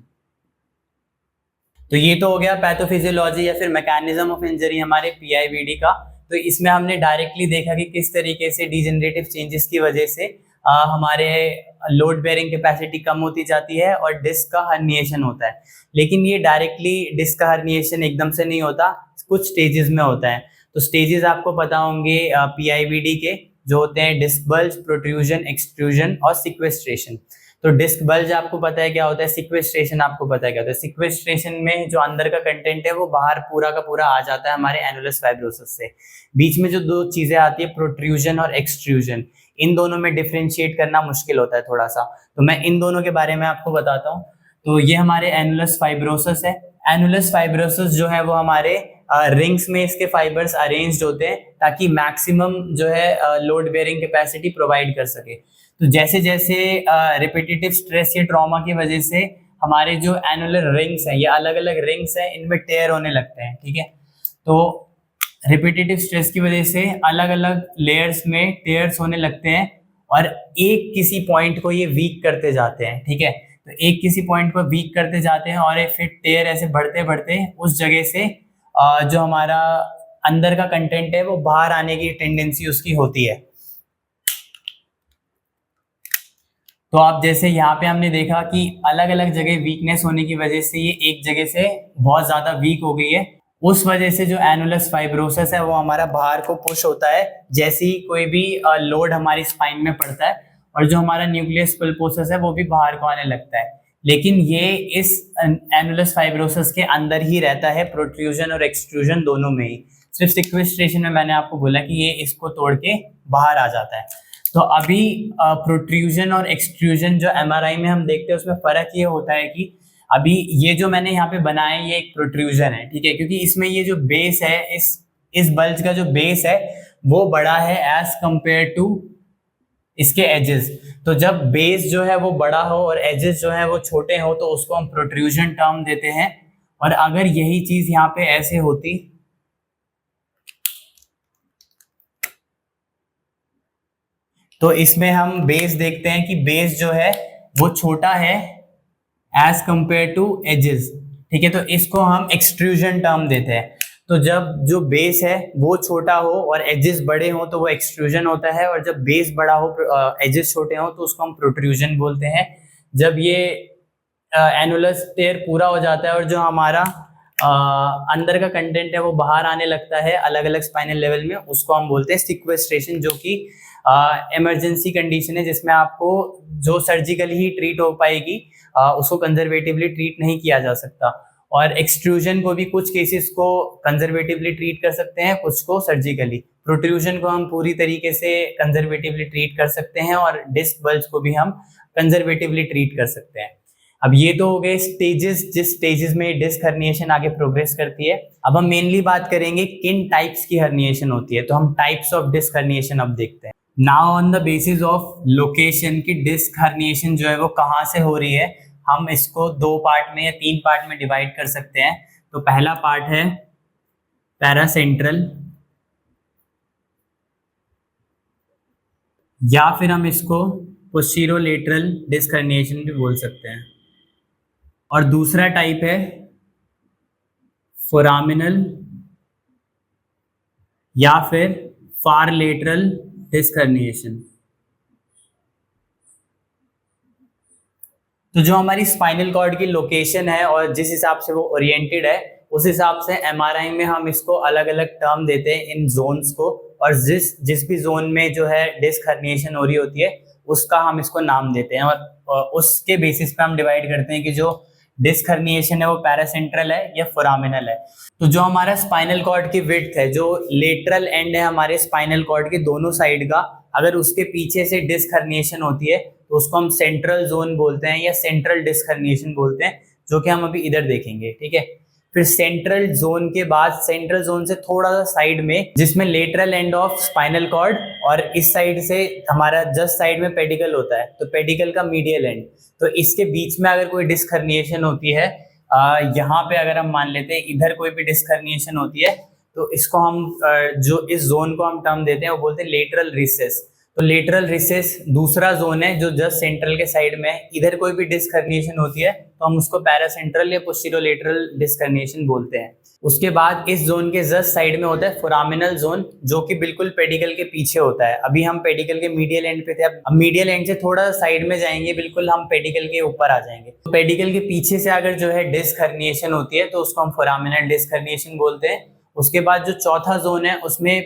तो ये तो हो गया पैथोफिजियोलॉजी या फिर मैकेनिज्म ऑफ इंजरी हमारे पीआईवीडी का। तो इसमें हमने डायरेक्टली देखा कि किस तरीके से डिजेनरेटिव चेंजेस की वजह से हमारे लोड बेयरिंग कैपेसिटी कम होती जाती है और डिस्क का हर्निएशन होता है। लेकिन ये डायरेक्टली डिस्क का हर्निएशन एकदम से नहीं होता, कुछ स्टेजेस में होता है। तो स्टेजेस आपको पता होंगे पीआईवीडी के, जो होते हैं डिस्क बल्ज, प्रोट्रूजन, एक्सट्रूजन और सिक्वेस्ट्रेशन। तो डिस्क बल्ज आपको पता है क्या होता है, सिक्वेस्ट्रेशन आपको पता है क्या होता है। सिक्वेस्ट्रेशन में जो अंदर का कंटेंट है वो बाहर पूरा का पूरा आ जाता है हमारे एनुलस फाइब्रोसिस से। बीच में जो दो चीजें आती है, प्रोट्रूजन और एक्सट्रूजन, इन दोनों में डिफरेंशिएट करना मुश्किल होता है थोड़ा सा। तो मैं इन दोनों के बारे में आपको बताता हूँ। तो ये हमारे एनुलस फाइब्रोसिस है। एनुलस फाइब्रोसिस जो है वो हमारे रिंग्स में इसके फाइबर्स अरेंज्ड होते हैं ताकि मैक्सिमम जो है लोड बेयरिंग कैपेसिटी प्रोवाइड कर सके। तो जैसे जैसे रिपीटेटिव स्ट्रेस या ट्रॉमा की वजह से हमारे जो एनुलर रिंग्स हैं, ये अलग अलग रिंग्स हैं, इनमें टेयर होने लगते हैं, ठीक है। तो रिपीटेटिव स्ट्रेस की वजह से अलग अलग लेयर्स में टेयर्स होने लगते हैं और एक किसी पॉइंट को ये वीक करते जाते हैं, ठीक है। तो एक किसी पॉइंट पर वीक करते जाते हैं और फिर टेयर ऐसे बढ़ते बढ़ते उस जगह से जो हमारा अंदर का कंटेंट है वो बाहर आने की टेंडेंसी उसकी होती है। तो आप जैसे यहाँ पे हमने देखा कि अलग अलग जगह वीकनेस होने की वजह से ये एक जगह से बहुत ज्यादा वीक हो गई है। उस वजह से जो एनुलस फाइब्रोसिस है वो हमारा बाहर को पुश होता है जैसे ही कोई भी लोड हमारी स्पाइन में पड़ता है, और जो हमारा न्यूक्लियस पल्पोसस है वो भी बाहर को आने लगता है। लेकिन ये इस एनुलस फाइब्रोसिस के अंदर ही रहता है, प्रोट्रूजन और एक्सट्रूजन दोनों में ही। सिर्फ सिक्वेस्ट्रेशन में मैंने आपको बोला कि ये इसको तोड़ के बाहर आ जाता है। तो अभी प्रोट्रूजन और एक्सट्रूजन जो एमआरआई में हम देखते हैं उसमें फर्क ये होता है कि अभी ये जो मैंने यहाँ पे बनाया है ये एक प्रोट्रूजन है, ठीक है, क्योंकि इसमें ये जो बेस है, इस बल्ज का जो बेस है वो बड़ा है एज कंपेयर टू इसके एजेस। तो जब बेस जो है वो बड़ा हो और एजेस जो है वो छोटे हो तो उसको हम प्रोट्रूजन टर्म देते हैं। और अगर यही चीज यहाँ पे ऐसे होती तो इसमें हम बेस देखते हैं कि बेस जो है वो छोटा है एज कंपेयर टू एजेस, ठीक है। तो इसको हम एक्सट्रूजन टर्म देते हैं। तो जब जो बेस है वो छोटा हो और एजेस बड़े हो तो वो एक्सट्रूजन होता है, और जब बेस बड़ा हो एजेस छोटे हो तो उसको हम प्रोट्रूजन बोलते हैं। जब ये एनुलस टेयर पूरा हो जाता है और जो हमारा अंदर का कंटेंट है वो बाहर आने लगता है अलग अलग स्पाइनल लेवल में, उसको हम बोलते हैं सिक्वेस्ट्रेशन, जो कि इमरजेंसी कंडीशन है जिसमें आपको जो सर्जिकली ही ट्रीट हो पाएगी, उसको कंजर्वेटिवली ट्रीट नहीं किया जा सकता। और एक्सट्रूजन को भी कुछ केसेस को कंजर्वेटिवली ट्रीट कर सकते हैं, कुछ को सर्जिकली। प्रोट्रूजन को हम पूरी तरीके से कंजर्वेटिवली ट्रीट कर सकते हैं और डिस्क बल्ज को भी हम कंजर्वेटिवली ट्रीट कर सकते हैं। अब ये तो हो गए स्टेजेस, जिस स्टेजेस में डिस्क हर्निएशन आगे प्रोग्रेस करती है। अब हम मेनली बात करेंगे किन टाइप्स की हर्निएशन होती है। तो हम टाइप्स ऑफ डिस्क हर्निएशन अब देखते हैं। Now on the basis of location की डिस्क हर्निएशन जो है वो कहाँ से हो रही है, हम इसको 2 पार्ट में या 3 पार्ट में डिवाइड कर सकते हैं। तो पहला पार्ट है पैरासेंट्रल, या फिर हम इसको पोस्टीरोलेटरल डिस्क हर्निएशन भी बोल सकते हैं। और दूसरा टाइप है फोरामिनल या फिर फार लेटरल डिस्क हर्निएशन। तो जो हमारी स्पाइनल कॉर्ड की लोकेशन है और जिस हिसाब से वो ओरिएंटेड है, उस हिसाब से एमआरआई में हम इसको अलग अलग टर्म देते हैं इन जोन्स को, और जिस भी जोन में जो है डिस्क हर्निएशन हो रही होती है उसका हम इसको नाम देते हैं, और उसके बेसिस पे हम डिवाइड करते हैं कि जो डिस्क हर्निएशन है वो पैरासेंट्रल है या फोरामिनल है। तो जो हमारा स्पाइनल कॉर्ड की विड्थ है, जो लेटरल एंड है हमारे स्पाइनल कॉर्ड के दोनों साइड का, अगर उसके पीछे से डिस्क हर्निएशन होती है तो उसको हम सेंट्रल जोन बोलते हैं या सेंट्रल डिस्क हर्निएशन बोलते हैं, जो कि हम अभी इधर देखेंगे, ठीक है। फिर सेंट्रल जोन के बाद सेंट्रल जोन से थोड़ा सा साइड में, जिसमें lateral end of spinal cord और इस साइड से हमारा जस्ट साइड में पेडिकल होता है, तो पेडिकल का मीडियल एंड, तो इसके बीच में अगर कोई डिस्क हर्निएशन होती है, यहाँ पे अगर हम मान लेते हैं इधर कोई भी डिस्क हर्निएशन होती है, तो इसको हम जो इस जोन को हम टर्म देते हैं वो बोलते हैं लेटरल रिसेस। तो लेटरल रिसेस दूसरा जोन है जो जस्ट सेंट्रल के साइड में है। इधर कोई भी डिस्क हर्निएशन होती है तो हम उसको पैरासेंट्रल या पोस्टीरोलेटरल डिस्क हर्निएशन बोलते हैं। उसके बाद इस जोन के जस्ट साइड में होता है फोरामिनल जोन, जो कि बिल्कुल पेडिकल के पीछे होता है। अभी हम पेडिकल के मीडियल एंड पे थे, अब मीडियल एंड से थोड़ा साइड में जाएंगे, बिल्कुल हम पेडिकल के ऊपर आ जाएंगे। तो पेडिकल के पीछे से अगर जो है डिस्क हर्निएशन होती है तो उसको हम फोरामिनल डिस्क हर्निएशन बोलते हैं। उसके बाद जो चौथा जोन है उसमें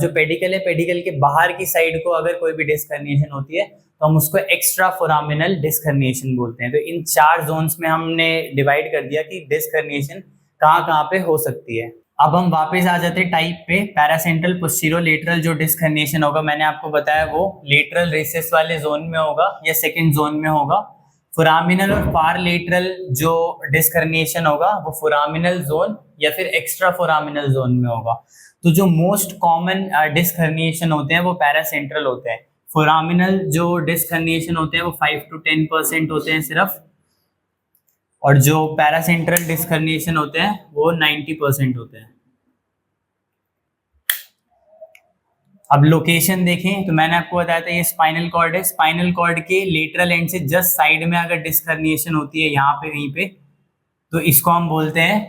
जो पेडिकल है, पेडिकल के बाहर की साइड को अगर कोई भी डिस्क हर्निएशन होती है तो हम उसको एक्स्ट्रा फोरामिनल डिस्क हर्निएशन बोलते हैं। तो इन 4 जोन्स में हमने डिवाइड कर दिया कि डिस्क हर्निएशन कहाँ कहाँ पे हो सकती है। अब हम वापस आ जाते हैं टाइप पे। पैरासेंट्रल पोस्टीरोलेटरल जो डिस्क हर्निएशन होगा, मैंने आपको बताया वो लेटरल रेसेस वाले जोन में होगा या सेकंड जोन में होगा। फोरामिनल और फार लेटरल जो डिस्क हर्निएशन होगा वो फोरामिनल जोन या फिर एक्स्ट्रा फोरामिनल जोन में होगा। तो जो मोस्ट कॉमन डिस्क हर्निएशन होते हैं वो पैरासेंट्रल होते हैं। फोरामिनल जो डिस्क हर्निएशन होते हैं वो 5 to 10% होते हैं सिर्फ, और जो पैरासेंट्रल डिस्क हर्निएशन होते हैं वो 90% होते हैं। अब लोकेशन देखें तो मैंने आपको बताया था ये स्पाइनल कॉर्ड है। स्पाइनल कॉर्ड के लेटरल एंड से जस्ट साइड में अगर डिस्क हर्निएशन होती है यहाँ पे कहीं पे, तो इसको हम बोलते हैं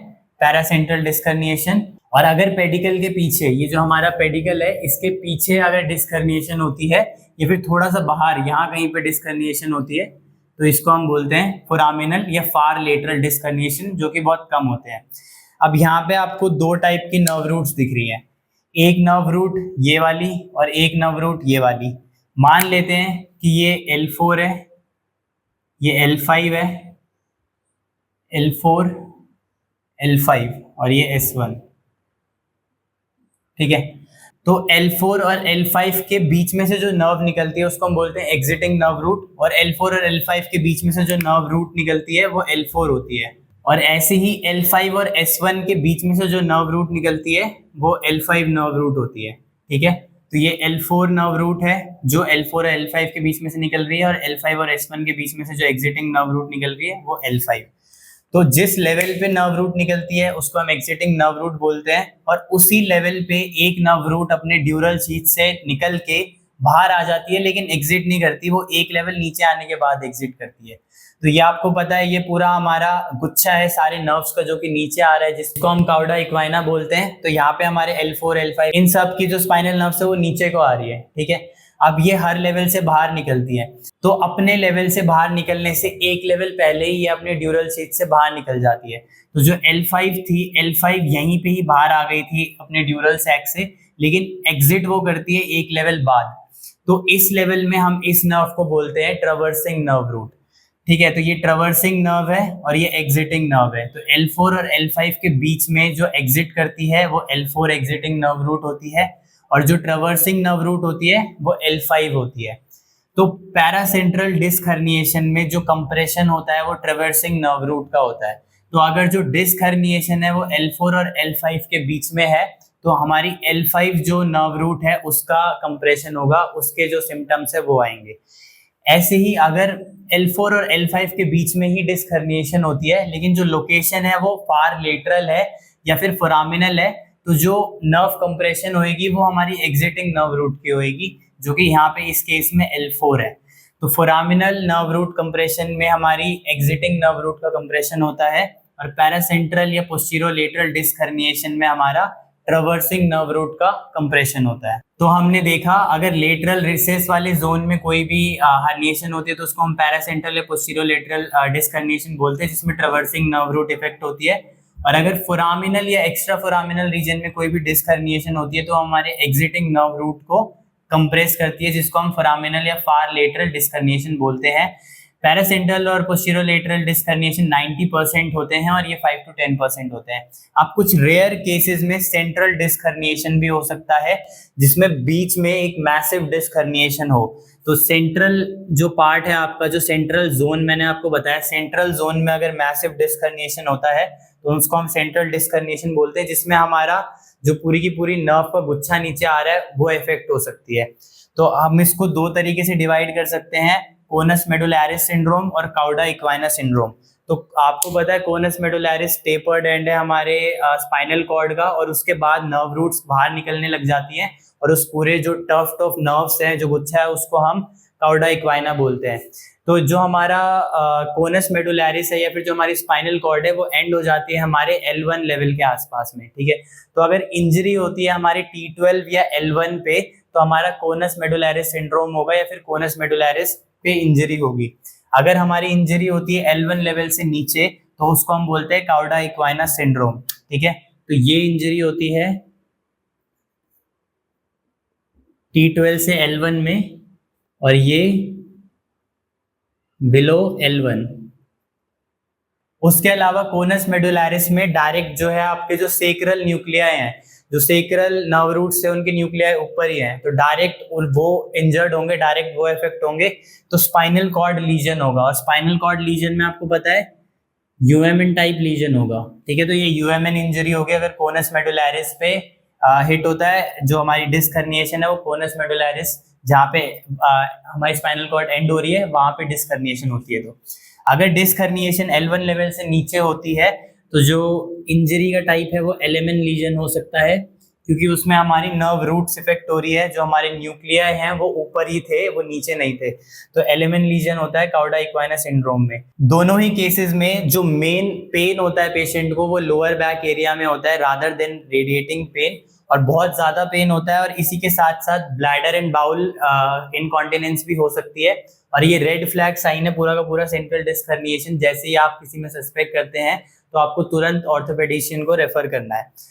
पैरासेंट्रल डिस्क हर्निएशन। और अगर पेडिकल के पीछे, ये जो हमारा पेडिकल है इसके पीछे अगर डिस्क हर्निएशन होती है या फिर थोड़ा सा बाहर यहाँ कहीं पे डिस्क हर्निएशन होती है तो इसको हम बोलते हैं फोरामिनल या फार लेटरल डिस्क हर्निएशन, जो कि बहुत कम होते हैं। अब यहाँ पे आपको 2 टाइप की नर्व रूट्स दिख रही हैं, एक नर्व रूट ये वाली और एक नर्व रूट ये वाली। मान लेते हैं कि ये L4 है, ये L5 है, L4, L5 और ये S1, ठीक है। तो L4 और L5 के बीच में से जो नर्व निकलती है उसको हम बोलते हैं एग्जिटिंग नर्व रूट, और L4 और L5 के बीच में से जो नर्व रूट निकलती है वो L4 होती है। और ऐसे ही L5 और S1 के बीच में से जो नर्व रूट निकलती है वो L5 नर्व रूट होती है, ठीक है। तो ये L4 नर्व रूट है जो L4 और L5 के बीच में से निकल रही है, और L5 और S1 के बीच में से जो एग्जिटिंग नर्व रूट निकल रही है वो L5। तो जिस लेवल पे नर्व रूट निकलती है उसको हम एग्जिटिंग नर्व रूट बोलते हैं, और उसी लेवल पे एक नर्व रूट अपने ड्यूरल शीथ से निकल के बाहर आ जाती है लेकिन एग्जिट नहीं करती, वो एक लेवल नीचे आने के बाद एग्जिट करती है। तो ये आपको पता है ये पूरा हमारा गुच्छा है सारे नर्व्स का जो कि नीचे आ रहा है, जिसको हम काउडा इक्वाइना बोलते हैं। तो यहाँ पे हमारे L4, L5 इन सब की जो स्पाइनल नर्व्स है वो नीचे को आ रही है, ठीक है। अब ये हर लेवल से बाहर निकलती है, तो अपने लेवल से बाहर निकलने से एक लेवल पहले ही ये अपने ड्यूरल शीथ से बाहर निकल जाती है। तो जो L5 थी, L5 यहीं पे ही बाहर आ गई थी अपने ड्यूरल सैक से, लेकिन एग्जिट वो करती है एक लेवल बाद। तो इस लेवल में हम इस नर्व को बोलते हैं ट्रैवर्सिंग नर्व रूट, ठीक है। तो ये ट्रैवर्सिंग नर्व है और ये एग्जिटिंग नर्व है। तो L4 और L5 के बीच में जो एग्जिट करती है वो L4 एग्जिटिंग नर्व रूट होती है, और जो ट्रैवर्सिंग नर्व रूट होती है वो L5 होती है। तो पैरासेंट्रल डिस्क हर्निएशन में जो कंप्रेशन होता है वो ट्रैवर्सिंग नर्व रूट का होता है। तो अगर जो डिस्क हर्निएशन है वो L4 और L5 के बीच में है तो हमारी L5 जो नर्व रूट है उसका कंप्रेशन होगा, उसके जो सिम्टम्स है वो आएंगे। ऐसे ही अगर L4 और L5 के बीच में ही डिस्क हर्निएशन होती है लेकिन जो लोकेशन है वो फार लेटरल है या फिर फोरामिनल है, तो जो नर्व कंप्रेशन होएगी वो हमारी एग्जिटिंग नर्व रूट की होएगी, जो कि यहाँ पे इस केस में L4 है। तो फोरामिनल नर्व रूट कंप्रेशन में हमारी एग्जिटिंग नर्व रूट का कंप्रेशन होता है, और पैरासेंट्रल या पोस्टीरोलेटरल डिस्क हर्निएशन में हमारा ट्रैवर्सिंग नर्व रूट का कंप्रेशन होता है। तो हमने देखा अगर लेटरल रिसेस वाले जोन में कोई भी हर्निएशन होती है तो उसको हम पैरासेंट्रल या पोस्टीरोलेटरल डिस्क हर्निएशन बोलते हैं, जिसमें ट्रैवर्सिंग नर्व रूट इफेक्ट होती है। और अगर फोरामिनल या एक्स्ट्रा फोरामिनल रीजन में कोई भी डिस्क हर्निएशन होती है तो हमारे एग्जिटिंग नर्व रूट को कंप्रेस करती है, जिसको हम फोरामिनल या फार लेटरल डिस्क हर्निएशन बोलते हैं। पैरासेंट्रल और पोस्टीरोलेटरल डिस्क हर्निएशन 90% होते हैं और ये 5 to 10% होते हैं। अब कुछ रेयर केसेस में सेंट्रल डिस्क हर्निएशन भी हो सकता है, जिसमें बीच में एक मैसिव डिस्क हर्निएशन हो। तो सेंट्रल जो पार्ट है आपका, जो सेंट्रल जोन मैंने आपको बताया, सेंट्रल जोन में अगर मैसिव डिस्क हर्निएशन होता है तो उसको हम सेंट्रल डिस्क हर्निएशन बोलते हैं, जिसमें हमारा जो पूरी की पूरी नर्व का गुच्छा नीचे आ रहा है वो इफेक्ट हो सकती है। तो हम इसको 2 तरीके से डिवाइड कर सकते हैं, कोनस मेडुलैरिस सिंड्रोम और काउडा इक्वाइना सिंड्रोम। तो आपको पता है कोनस मेडुलैरिस टेपर्ड एंड है हमारे स्पाइनल कॉर्ड का, और उसके बाद नर्व रूट्स बाहर निकलने लग जाती हैं, और उस पूरे जो टफ्ट ऑफ नर्व्स हैं, जो गुच्छा है, उसको हम काउडा इक्वाइना बोलते हैं। तो जो हमारा कोनस मेडुलैरिस है या फिर जो हमारी स्पाइनल कॉर्ड है, वो एंड हो जाती है हमारे L1 लेवल के आसपास में, ठीक है। तो अगर इंजरी होती है हमारी T12 या L1 पे, तो हमारा कोनस मेडुलैरिस सिंड्रोम होगा या फिर कोनस मेडुलैरिस पे इंजरी होगी। अगर हमारी इंजरी होती है L1 लेवल से नीचे, तो उसको हम बोलते हैं काउडा इक्वाइना सिंड्रोम, ठीक है। तो ये इंजरी होती है T12 से L1 में, और ये बिलो L1। उसके अलावा कोनस मेडुलैरिस में डायरेक्ट जो है आपके जो सेक्रल न्यूक्लियाई हैं, जो सेक्रल नर्व रूट्स है, उनके न्यूक्लियाई ऊपर ही हैं, तो डायरेक्ट वो इंजर्ड होंगे, डायरेक्ट वो इफेक्ट होंगे, तो स्पाइनल कॉर्ड लीजन होगा। और स्पाइनल कॉर्ड लीजन में आपको पता है यूएमएन टाइप लीजन होगा, ठीक है। तो ये यूएमएन इंजरी होगी अगर कोनस मेडुलैरिस पे हिट होता है। जो हमारी डिस्क हर्निएशन है वो कोनस मेडुलैरिस, जहाँ पे हमारी स्पाइनल कॉर्ड एंड हो रही है, वहां पे डिस्क हर्निएशन होती है। तो अगर डिस्क हर्निएशन L1 लेवल से नीचे होती है, तो जो इंजरी का टाइप है वो LMN लीजन हो सकता है, क्योंकि उसमें हमारी नर्व रूट्स इफेक्ट हो रही है। जो हमारे न्यूक्लियाई हैं वो ऊपर ही थे, वो नीचे नहीं थे। तो LMN लीजन होता है काउडा इक्वाइना सिंड्रोम में। दोनों ही केसेस में जो मेन पेन होता है पेशेंट को, वो लोअर बैक एरिया में होता है रादर देन रेडिएटिंग पेन, और बहुत ज्यादा पेन होता है। और इसी के साथ साथ ब्लैडर एंड बाउल इनकॉन्टिनेंस भी हो सकती है। और ये रेड फ्लैग साइन है पूरा का पूरा सेंट्रल डिस्क हर्निएशन। जैसे ही आप किसी में सस्पेक्ट करते हैं, तो आपको तुरंत ऑर्थोपेडिशियन को रेफर करना है।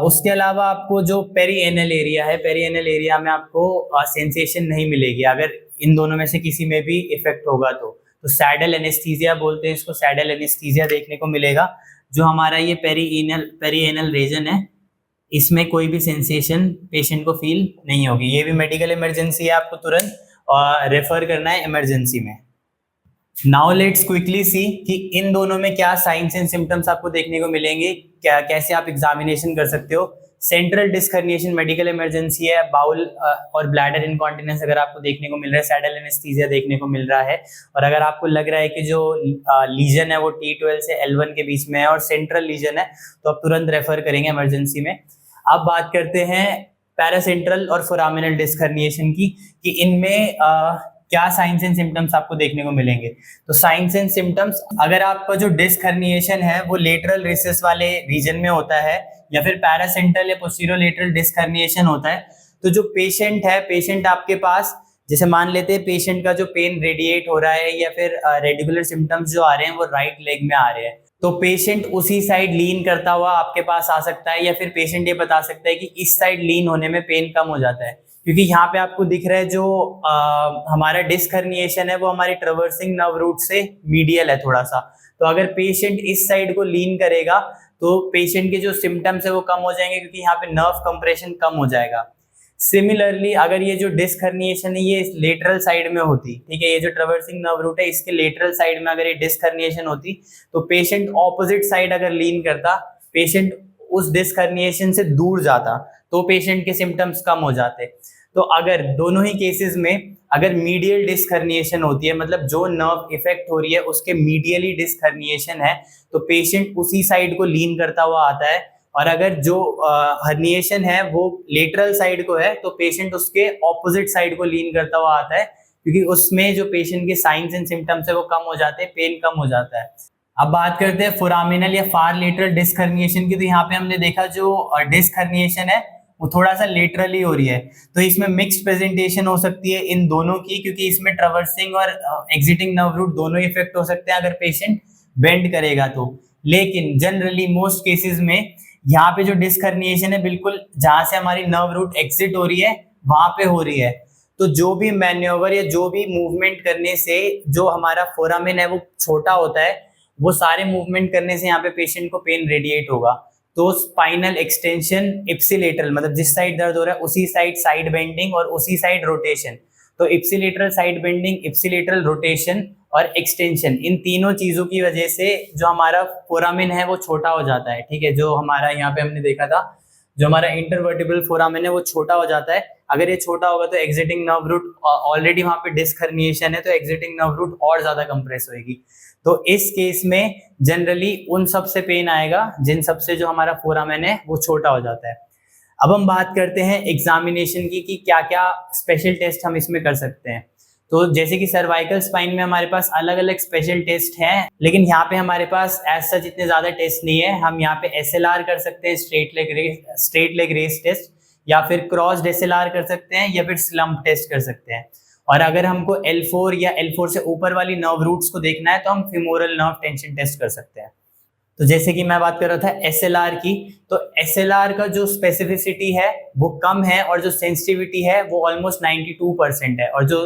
उसके अलावा आपको जो पेरीएनल एरिया है, पेरीएनल एरिया में आपको सेंसेशन नहीं मिलेगी अगर इन दोनों में से किसी में भी इफेक्ट होगा। तो सैडल एनेस्थीसिया बोलते हैं इसको, सैडल एनेस्थीसिया देखने को मिलेगा। जो हमारा ये पेरीएनल रीजन है, इसमें कोई भी सेंसेशन पेशेंट को फील नहीं होगी। ये भी मेडिकल इमरजेंसी है, आपको तुरंत रेफर करना है इमरजेंसी में। नाउ लेट्स क्विकली सी कि इन दोनों में क्या साइंस एंड सिम्टम्स आपको देखने को मिलेंगे, क्या कैसे आप एग्जामिनेशन कर सकते हो। Central disc herniation medical emergency है, बाउल और ब्लैडर इनकॉन्टिनेंस अगर आपको देखने को मिल रहा है, सैडल एनेस्थीसिया देखने को मिल रहा है, और अगर आपको लग रहा है कि जो लीजन है वो T12 से L1 के बीच में है और सेंट्रल लीजन है, तो आप तुरंत रेफर करेंगे इमरजेंसी में। अब बात करते हैं पैरासेंट्रल और फोरामिनल डिस्क हर्निएशन की, कि इनमें क्या साइंस एंड सिम्टम्स आपको देखने को मिलेंगे। तो साइंस एंड सिम्टम्स, अगर आपका जो डिस्क हर्निएशन है वो लेटरल रिसेस वाले रीजन में होता है, या फिर पैरासेंट्रल या पोस्टीरियोलेटरल डिस्क हर्निएशन होता है, तो जो पेशेंट है, पेशेंट आपके पास, जैसे मान लेते हैं पेशेंट का जो पेन रेडिएट हो रहा है या फिर रेडिकुलर सिम्टम्स जो आ रहे हैं वो राइट लेग में आ रहे हैं, तो पेशेंट उसी साइड लीन करता हुआ आपके पास आ सकता है, या फिर पेशेंट ये बता सकता है कि इस साइड लीन होने में पेन कम हो जाता है। क्योंकि यहाँ पे आपको दिख रहा है जो हमारा डिस्क हर्निएशन है वो हमारी ट्रैवर्सिंग नर्व रूट से मीडियल है थोड़ा सा। तो अगर पेशेंट इस साइड को लीन करेगा, तो पेशेंट के जो सिम्टम्स है वो कम हो जाएंगे, क्योंकि यहाँ पे नर्व कंप्रेशन कम हो जाएगा। सिमिलरली अगर ये जो डिस्क हर्निएशन है ये लेटरल साइड में होती, ठीक है, ये जो ट्रैवर्सिंग नर्व रूट है इसके लेटरल साइड में अगर ये डिस्क हर्निएशन होती, तो पेशेंट ऑपोजिट साइड अगर लीन करता, पेशेंट उस डिस्क हर्निएशन से दूर जाता, तो पेशेंट के सिम्टम्स कम हो जाते। तो अगर दोनों ही केसेस में अगर मीडियल डिस्क हर्निएशन होती है, मतलब जो नर्व इफेक्ट हो रही है उसके मीडियली डिस्क हर्निएशन है, तो पेशेंट उसी साइड को लीन करता हुआ आता है। और अगर जो हर्निएशन है वो लेटरल साइड को है, तो पेशेंट उसके ऑपोजिट साइड को लीन करता हुआ आता है, क्योंकि उसमें जो पेशेंट के साइंस एंड सिम्टम्स है वो कम हो जाते हैं, पेन कम हो जाता है। अब बात करते हैं फोरामिनल या फार लेटरल डिस्क हर्निएशन की। तो यहाँ पे हमने देखा जो डिस्क हर्निएशन है वो थोड़ा सा लेटरली हो रही है, तो इसमें मिक्स्ड प्रेजेंटेशन हो सकती है इन दोनों की, क्योंकि इसमें ट्रैवर्सिंग और एग्जिटिंग नर्व रूट दोनों इफेक्ट हो सकते हैं अगर पेशेंट बेंड करेगा तो। लेकिन जनरली मोस्ट केसेस में यहाँ पे जो डिस्क हर्निएशन है बिल्कुल जहां से हमारी नर्व रूट एग्जिट हो रही है वहां पे हो रही है, तो जो भी मैन्योवर या जो भी मूवमेंट करने से जो हमारा फोरामिन है वो छोटा होता है, वो सारे मूवमेंट करने से यहाँ पे पेशेंट को पेन रेडिएट होगा। तो स्पाइनल एक्सटेंशन इप्सिलेटरल, मतलब जिस साइड दर्द हो रहा है उसी साइड साइड बेंडिंग और उसी साइड रोटेशन। तो ipsilateral side bending, ipsilateral rotation और एक्सटेंशन, इन तीनों चीजों की वजह से जो हमारा फोरामिन है वो छोटा हो जाता है, ठीक है। जो हमारा यहाँ पे हमने देखा था, जो हमारा इंटरवर्टिब्रल फोरामिन है वो छोटा हो जाता है। अगर ये छोटा होगा तो एग्जिटिंग नर्व रूट, ऑलरेडी वहां पे डिस्क हर्निएशन है तो एग्जिटिंग नर्व रूट और ज्यादा कंप्रेस होगी। तो इस केस में जनरली उन सब से पेन आएगा जिन सब से जो हमारा फोरामेन है वो छोटा हो जाता है। अब हम बात करते हैं एग्जामिनेशन की कि क्या क्या स्पेशल टेस्ट हम इसमें कर सकते हैं। तो जैसे कि सर्वाइकल स्पाइन में हमारे पास अलग अलग स्पेशल टेस्ट हैं, लेकिन यहाँ पे हमारे पास एज सच इतने ज्यादा टेस्ट नहीं है। हम यहाँ पे SLR कर सकते हैं, स्ट्रेट लेग रेस टेस्ट, या फिर क्रॉस्ड SLR कर सकते हैं, या फिर स्लम्प टेस्ट कर सकते हैं। और अगर हमको L4 या L4 से ऊपर वाली नर्व रूट्स को देखना है तो हम फिमोरल नर्व टेंशन टेस्ट कर सकते हैं। तो जैसे कि मैं बात कर रहा था SLR की, तो SLR का जो स्पेसिफिसिटी है वो कम है और जो सेंसिटिविटी है वो ऑलमोस्ट 92% है, और जो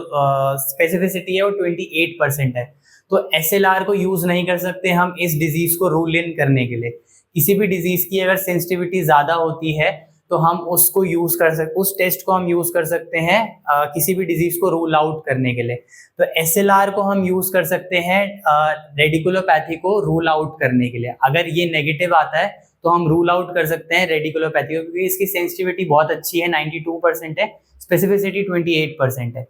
स्पेसिफिसिटी है वो 28% है। तो SLR को यूज नहीं कर सकते हम इस डिजीज को रूल इन करने के लिए। किसी भी डिजीज की अगर सेंसिटिविटी ज्यादा होती है तो हम उसको यूज कर सकते, उस टेस्ट को हम यूज कर सकते हैं किसी भी डिजीज को रूल आउट करने के लिए। तो SLR को हम यूज कर सकते हैं रेडिकुलोपैथी को रूल आउट करने के लिए। अगर ये नेगेटिव आता है तो हम रूल आउट कर सकते हैं रेडिकुलोपैथी को, क्योंकि इसकी सेंसिटिविटी बहुत अच्छी है, 92% है, स्पेसिफिसिटी 28% है।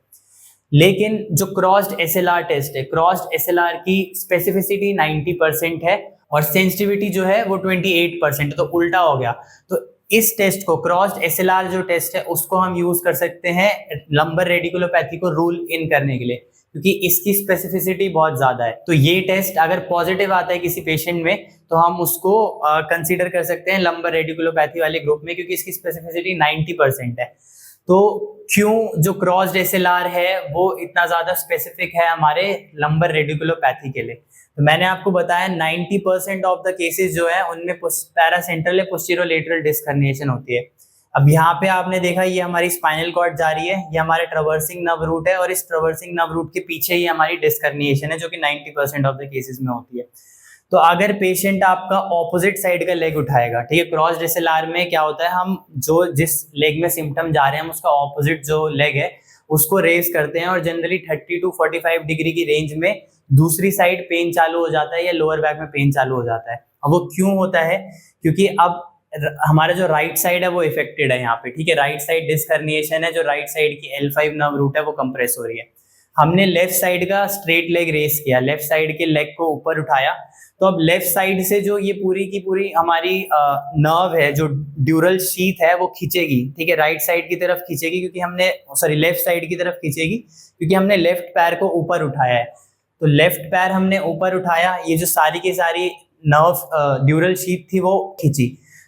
लेकिन जो क्रॉस्ड SLR टेस्ट है, क्रॉस्ड SLR की स्पेसिफिसिटी 90% है और सेंसिटिविटी जो है वो 28% है, तो उल्टा हो गया। तो इस टेस्ट को, क्रॉस्ड SLR जो टेस्ट है, उसको हम यूज कर सकते हैं लंबर रेडिकुलोपैथी को रूल इन करने के लिए, क्योंकि इसकी स्पेसिफिसिटी बहुत ज्यादा है। तो ये टेस्ट अगर पॉजिटिव आता है किसी पेशेंट में तो हम उसको कंसीडर कर सकते हैं लंबर रेडिकुलोपैथी वाले ग्रुप में, क्योंकि इसकी स्पेसिफिसिटी 90% है। तो क्यों जो क्रॉस्ड SLR है वो इतना ज्यादा स्पेसिफिक है हमारे लंबर रेडिकुलोपैथी के लिए? तो मैंने आपको बताया 90% ऑफ द केसेस जो है उनमें पैरासेंट्रल या पोस्टीरोलेटरल डिस्क हर्निएशन होती है। अब यहाँ पे आपने देखा ये हमारी स्पाइनल कॉर्ड जा रही है, ये हमारे ट्रवर्सिंग नर्व रूट है, और इस ट्रवर्सिंग नर्व रूट के पीछे ही हमारी डिस्क हर्निएशन है, जो कि 90% ऑफ द केसेस में होती है। तो अगर पेशेंट आपका ऑपोजिट साइड का लेग उठाएगा, ठीक है, क्रॉस्ड SLR में क्या होता है, हम जो जिस लेग में सिम्टम जा रहे हैं हम उसका ऑपोजिट जो लेग है उसको रेज करते हैं, और जनरली 30 to 45 डिग्री की रेंज में दूसरी साइड पेन चालू हो जाता है या लोअर बैक में पेन चालू हो जाता है। अब वो क्यों होता है? क्योंकि अब हमारा जो राइट साइड है वो इफेक्टेड है यहाँ पे, ठीक है, राइट साइड डिस्क हर्निएशन है, जो राइट साइड की L5 नर्व रूट है वो कंप्रेस हो रही है। हमने लेफ्ट साइड का स्ट्रेट लेग रेस किया, लेफ्ट साइड के लेग को ऊपर उठाया, तो अब लेफ्ट साइड से जो ये पूरी की पूरी हमारी नर्व है, जो ड्यूरल शीथ है वो खींचेगी, ठीक है, राइट साइड की तरफ खींचेगी, क्योंकि हमने लेफ्ट साइड की तरफ खींचेगी क्योंकि हमने लेफ्ट पैर को ऊपर उठाया है। तो लेफ्ट पैर हमने ऊपर उठाया, ये जो सारी की सारी नर्व ड्यूरल शीथ थी वो खींची।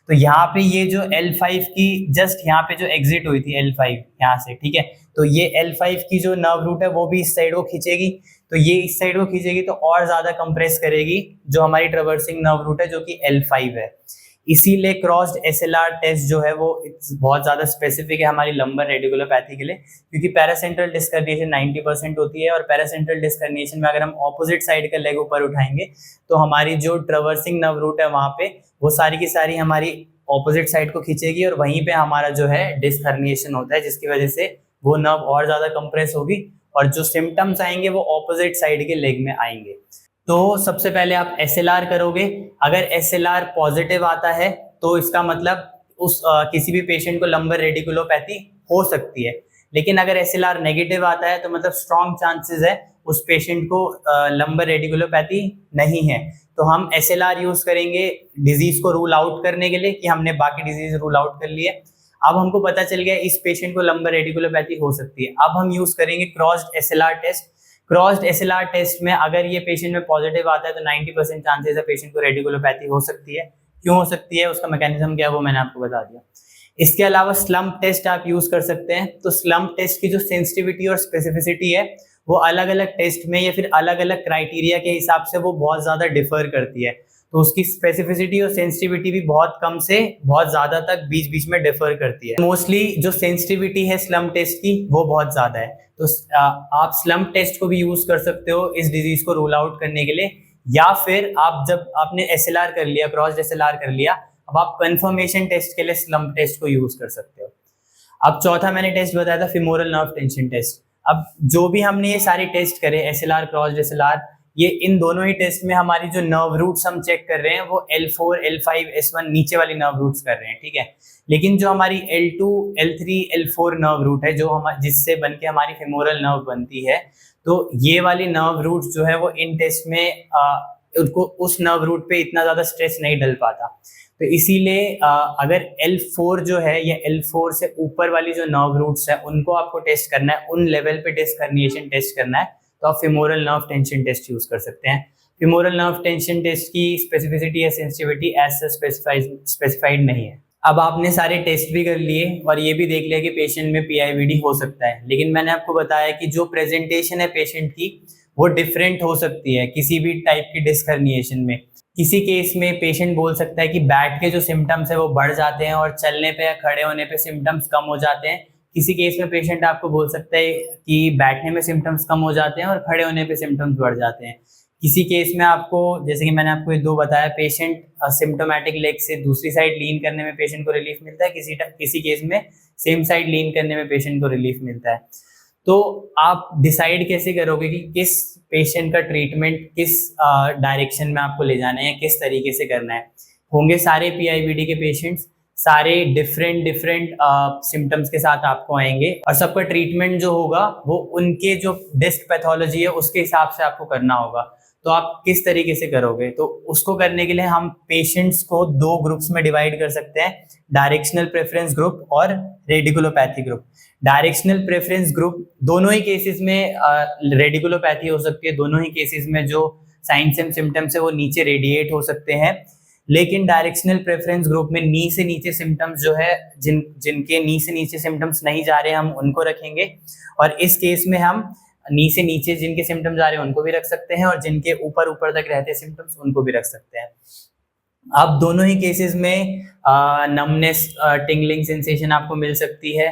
तो यहाँ पे ये जो L5 की जस्ट यहाँ पे जो एग्जिट हुई थी L5 यहाँ से, ठीक है, तो ये L5 की जो नर्व रूट है वो भी इस साइड को खींचेगी, तो ये इस साइड को खींचेगी तो और ज्यादा कंप्रेस करेगी जो हमारी ट्रवर्सिंग नर्व रूट है, जो कि L5 है। इसीलिए क्रॉस्ड SLR टेस्ट जो है वो बहुत ज्यादा स्पेसिफिक है हमारी लंबर रेडिकुलोपैथी के लिए, क्योंकि पैरासेंट्रल डिस्क हर्निएशन 90% होती है, और पैरासेंट्रल डिस्क हर्निएशन में अगर हम ऑपोजिट साइड का लेग ऊपर उठाएंगे तो हमारी जो ट्रवर्सिंग नर्व रूट है वहां पे वो सारी की सारी हमारी ऑपोजिट साइड को खींचेगी, और वहीं पे हमारा जो है डिस्क हर्निएशन होता है, जिसकी वजह से वो नर्व और ज्यादा कंप्रेस होगी और जो सिम्टम्स आएंगे वो ऑपोजिट साइड के लेग में आएंगे। तो सबसे पहले आप SLR करोगे, अगर SLR पॉजिटिव आता है तो इसका मतलब उस किसी भी पेशेंट को लंबर रेडिकुलोपैथी हो सकती है। लेकिन अगर SLR नेगेटिव आता है तो मतलब स्ट्रॉन्ग चांसेस है उस पेशेंट को लंबर रेडिकुलोपैथी नहीं है। तो हम SLR यूज करेंगे डिजीज को रूल आउट करने के लिए, कि हमने बाकी डिजीज रूल आउट कर लिए, अब हमको पता चल गया इस पेशेंट को लंबर रेडिकुलोपैथी हो सकती है। अब हम यूज करेंगे crossed SLR test. Crossed SLR test में अगर ये पेशेंट में पॉजिटिव आता है तो 90% चांसेस है पेशेंट को रेडिकुलोपैथी हो सकती है। क्यों हो सकती है, उसका मैकेनिज्म क्या है वो मैंने आपको बता दिया। इसके अलावा स्लम्प टेस्ट आप यूज कर सकते हैं। तो स्लम्प टेस्ट की जो सेंसिटिविटी और स्पेसिफिसिटी है वो अलग अलग टेस्ट में या फिर अलग अलग क्राइटेरिया के हिसाब से वो बहुत ज्यादा डिफर करती है। तो उसकी स्पेसिफिसिटी और सेंसिटिविटी भी बहुत कम से बहुत ज्यादा तक बीच बीच में डिफर करती है। मोस्टली जो सेंसिटिविटी है स्लम्प टेस्ट की वो बहुत ज्यादा है, तो आप स्लम्प टेस्ट को भी यूज कर सकते हो इस डिजीज को रूल आउट करने के लिए, या फिर आप जब आपने SLR कर लिया, क्रॉस्ड SLR कर लिया, अब आप कंफर्मेशन टेस्ट के लिए स्लम्प टेस्ट को यूज कर सकते हो। अब चौथा मैंने टेस्ट बताया था फिमोरल नर्व टेंशन टेस्ट। अब जो भी हमने ये सारे टेस्ट करे, SLR, क्रॉस्ड SLR, ये इन दोनों ही टेस्ट में हमारी जो नर्व रूट्स हम चेक कर रहे हैं वो L4, L5, S1 नीचे वाली नर्व रूट्स कर रहे हैं, ठीक है। लेकिन जो हमारी L2, L3, L4 nerve root है जो जिससे बन के हमारी फेमोरल नर्व बनती है, तो ये वाली नर्व रूट जो है वो इन टेस्ट में उनको उस नर्व रूट पे इतना ज्यादा स्ट्रेस नहीं डल पाता। तो इसीलिए अगर L4 जो है या L4 से ऊपर वाली जो नर्व रूट्स है उनको आपको टेस्ट करना है, उन लेवल पे डिस्क हर्निएशन टेस्ट करना है, तो आप femoral nerve tension test use कर सकते हैं। फेमोरल नर्व टेंशन टेस्ट की स्पेसिफिसिटी या सेंसिटिविटी एज स्पेसिफाइड नहीं है। अब आपने सारे टेस्ट भी कर लिए और ये भी देख लिया कि पेशेंट में PIVD हो सकता है, लेकिन मैंने आपको बताया कि जो प्रेजेंटेशन है पेशेंट की वो डिफरेंट हो सकती है किसी भी टाइप की डिस्क हर्निएशन में। किसी केस में पेशेंट बोल सकता है कि बैठ के जो सिम्टम्स है वो बढ़ जाते हैं और चलने पे या खड़े होने पे सिम्टम्स कम हो जाते हैं। किसी केस में पेशेंट आपको बोल सकता है कि बैठने में सिम्टम्स कम हो जाते हैं और खड़े होने पे सिम्टम्स बढ़ जाते हैं। किसी केस में आपको, जैसे कि मैंने आपको ये दो बताया, पेशेंट सिम्टोमेटिक लेग से दूसरी साइड लीन करने में पेशेंट को रिलीफ मिलता है, किसी केस में सेम साइड लीन करने में पेशेंट को रिलीफ मिलता है। तो आप डिसाइड कैसे करोगे कि किस पेशेंट का ट्रीटमेंट किस डायरेक्शन में आपको ले जाना है या किस तरीके से करना है। होंगे सारे PIVD के पेशेंट्स, सारे डिफरेंट सिम्टम्स के साथ आपको आएंगे और सबका ट्रीटमेंट जो होगा वो उनके जो डिस्क पैथोलॉजी है उसके हिसाब से आपको करना होगा। तो आप किस तरीके से करोगे, तो उसको करने के लिए हम पेशेंट्स को दो ग्रुप्स में डिवाइड कर सकते हैं, डायरेक्शनल प्रेफरेंस ग्रुप और radiculopathy group. Directional preference group दोनों ही केसेस में रेडिकुलोपैथी हो सकती है, दोनों ही केसेस में जो साइंस एंड सिम्टम्स है वो नीचे रेडिएट हो सकते हैं, लेकिन डायरेक्शनल प्रेफरेंस ग्रुप में नी से नीचे सिम्टम्स जो है जिनके नी से नीचे सिम्टम्स नहीं जा रहे हैं हम उनको रखेंगे, और इस केस में हम नी से नीचे जिनके सिम्टम्स आ रहे हैं उनको भी रख सकते हैं और जिनके ऊपर ऊपर तक रहते हैं सिम्टम्स उनको भी रख सकते हैं। अब दोनों ही केसेस में नमनेस, टिंगलिंग सेंसेशन आपको मिल सकती है,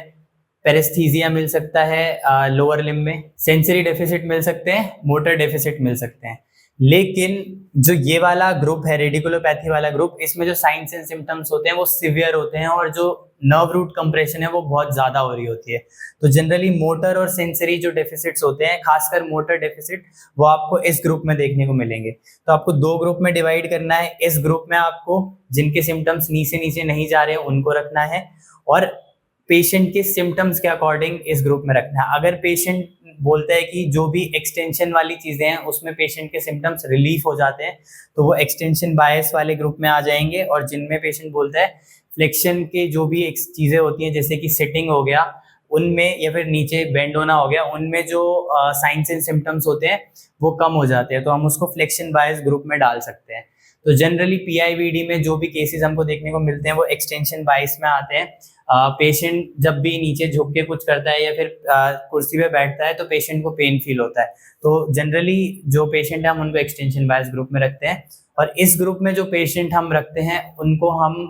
पेरेस्थीजिया मिल सकता है लोअर लिम्ब में, सेंसरी डेफिसिट मिल सकते हैं, मोटर डेफिसिट मिल सकते हैं। लेकिन जो ये वाला ग्रुप है, रेडिकुलोपैथी वाला ग्रुप, इसमें जो साइंस एंड सिम्टम्स होते हैं वो सिवियर होते हैं और जो नर्व रूट कंप्रेशन है वो बहुत ज्यादा हो रही होती है। तो जनरली मोटर और सेंसरी जो डेफिसिट्स होते हैं, खासकर मोटर डेफिसिट, वो आपको इस ग्रुप में देखने को मिलेंगे। तो आपको दो ग्रुप में डिवाइड करना है। इस ग्रुप में आपको जिनके सिम्टम्स नीचे नहीं जा रहे हैं उनको रखना है और पेशेंट के सिम्टम्स के अकॉर्डिंग इस ग्रुप में रखना है। अगर पेशेंट बोलता है कि जो भी एक्सटेंशन वाली चीजें हैं उसमें पेशेंट के सिम्टम्स रिलीफ हो जाते हैं तो वो एक्सटेंशन बायस वाले ग्रुप में आ जाएंगे, और जिनमें पेशेंट बोलता है फ्लेक्शन के जो भी चीजें होती हैं जैसे कि सिटिंग हो गया उनमें, या फिर नीचे बेंड होना हो गया, उनमें जो साइंस एंड सिम्टम्स होते हैं वो कम हो जाते हैं, तो हम उसको फ्लेक्शन बायस ग्रुप में डाल सकते हैं। तो जनरली PIVD में जो भी केसेस हमको देखने को मिलते हैं वो एक्सटेंशन बायस में आते हैं। पेशेंट जब भी नीचे झुक के कुछ करता है या फिर कुर्सी पे बैठता है तो पेशेंट को पेन फील होता है, तो जनरली जो पेशेंट है हम उनको एक्सटेंशन बायस ग्रुप में रखते हैं। और इस ग्रुप में जो पेशेंट हम रखते हैं उनको हम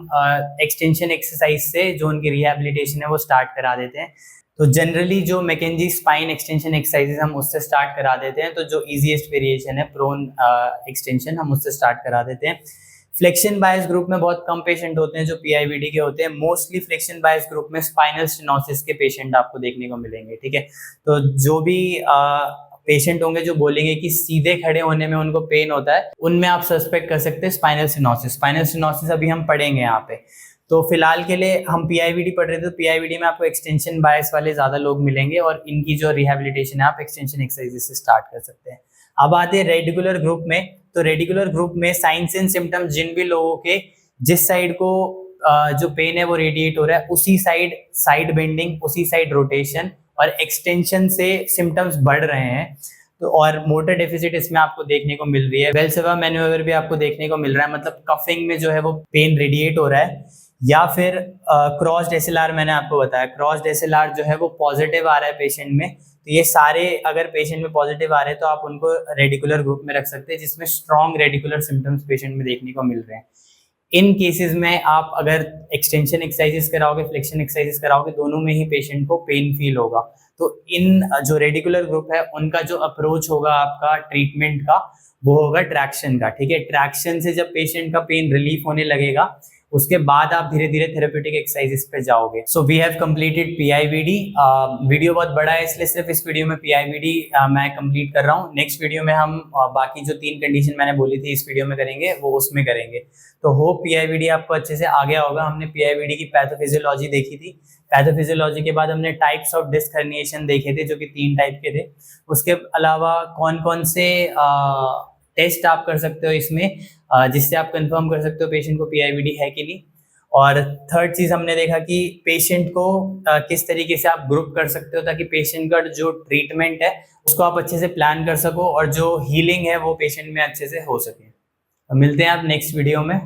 एक्सटेंशन एक्सरसाइज से जो उनकी रिहैबिलिटेशन है वो स्टार्ट करा देते हैं। तो जनरली जो मैकेंजी स्पाइन एक्सटेंशन एक्सरसाइजेस हम उससे स्टार्ट करा देते हैं, तो जो इजीएस्ट वेरिएशन है प्रोन एक्सटेंशन, हम उससे स्टार्ट करा देते हैं। फ्लेक्शन बायस ग्रुप में बहुत कम पेशेंट होते हैं जो PIVD के होते हैं। मोस्टली फ्लेक्शन बायस ग्रुप में स्पाइनल स्टेनोसिस के पेशेंट आपको देखने को मिलेंगे, ठीक है। तो जो भी पेशेंट होंगे जो बोलेंगे कि सीधे खड़े होने में उनको पेन होता है, उनमें आप सस्पेक्ट कर सकते हैं स्पाइनल स्टेनोसिस। स्पाइनल स्टेनोसिस अभी हम पढ़ेंगे यहाँ पे। तो फिलहाल के लिए हम PIVD पढ़ रहे थे, तो PIVD में आपको एक्सटेंशन बायस वाले ज्यादा लोग मिलेंगे और इनकी जो रिहैबिलिटेशन है आप एक्सटेंशन एक्सरसाइज से स्टार्ट कर सकते हैं। अब आते हैं रेडिकुलर ग्रुप में। तो रेडिकुलर ग्रुप में साइंस एंड सिम्टम्स जिन भी लोगों के जिस साइड को जो पेन है वो रेडिएट हो रहा है उसी साइड बेंडिंग, उसी साइड रोटेशन और एक्सटेंशन से सिम्टम्स बढ़ रहे हैं, तो और मोटर डेफिसिट इसमें आपको देखने को मिल रही है। वेलसेवा मैन्यूवर भी आपको देखने को मिल रहा है, मतलब कफिंग में जो है वो पेन रेडिएट हो रहा है, या फिर क्रॉस्ड SLR मैंने आपको बताया, क्रॉस्ड SLR जो है वो पॉजिटिव आ रहा है पेशेंट में। तो ये सारे अगर पेशेंट में पॉजिटिव आ रहे हैं तो आप उनको रेडिकुलर ग्रुप में रख सकते हैं जिसमें स्ट्रॉन्ग रेडिकुलर सिम्टम्स पेशेंट में देखने को मिल रहे हैं। इन केसेस में आप अगर एक्सटेंशन एक्सरसाइजेस कराओगे, फ्लेक्शन एक्सरसाइजेस कराओगे, दोनों में ही पेशेंट को पेन फील होगा। तो इन जो रेडिकुलर ग्रुप है उनका जो अप्रोच होगा आपका ट्रीटमेंट का वो होगा ट्रैक्शन का, ठीक है। ट्रैक्शन से जब पेशेंट का पेन रिलीफ होने लगेगा उसके बाद आप धीरे धीरे थेरेप्यूटिक एक्सरसाइजेस पे जाओगे। So we have completed PIVD. Video बहुत बड़ा है इसलिए सिर्फ इस वीडियो में पीआईवीडी मैं कंप्लीट कर रहा हूँ। नेक्स्ट वीडियो में हम बाकी जो 3 कंडीशन मैंने बोली थी इस वीडियो में करेंगे, वो उसमें करेंगे। तो होप पीआईवीडी आपको अच्छे से आ गया होगा। हमने पीआईवीडी की पैथोफिजियोलॉजी देखी थी। पैथोफिजियोलॉजी के बाद हमने टाइप्स ऑफ डिस्क हर्निएशन देखे थे, जो कि 3 टाइप के थे। उसके अलावा कौन कौन से टेस्ट आप कर सकते हो इसमें, जिससे आप कंफर्म कर सकते हो पेशेंट को पीआईवीडी है कि नहीं। और थर्ड चीज हमने देखा कि पेशेंट को किस तरीके से आप ग्रुप कर सकते हो ताकि पेशेंट का जो ट्रीटमेंट है उसको आप अच्छे से प्लान कर सको और जो हीलिंग है वो पेशेंट में अच्छे से हो सके। मिलते हैं आप नेक्स्ट वीडियो में।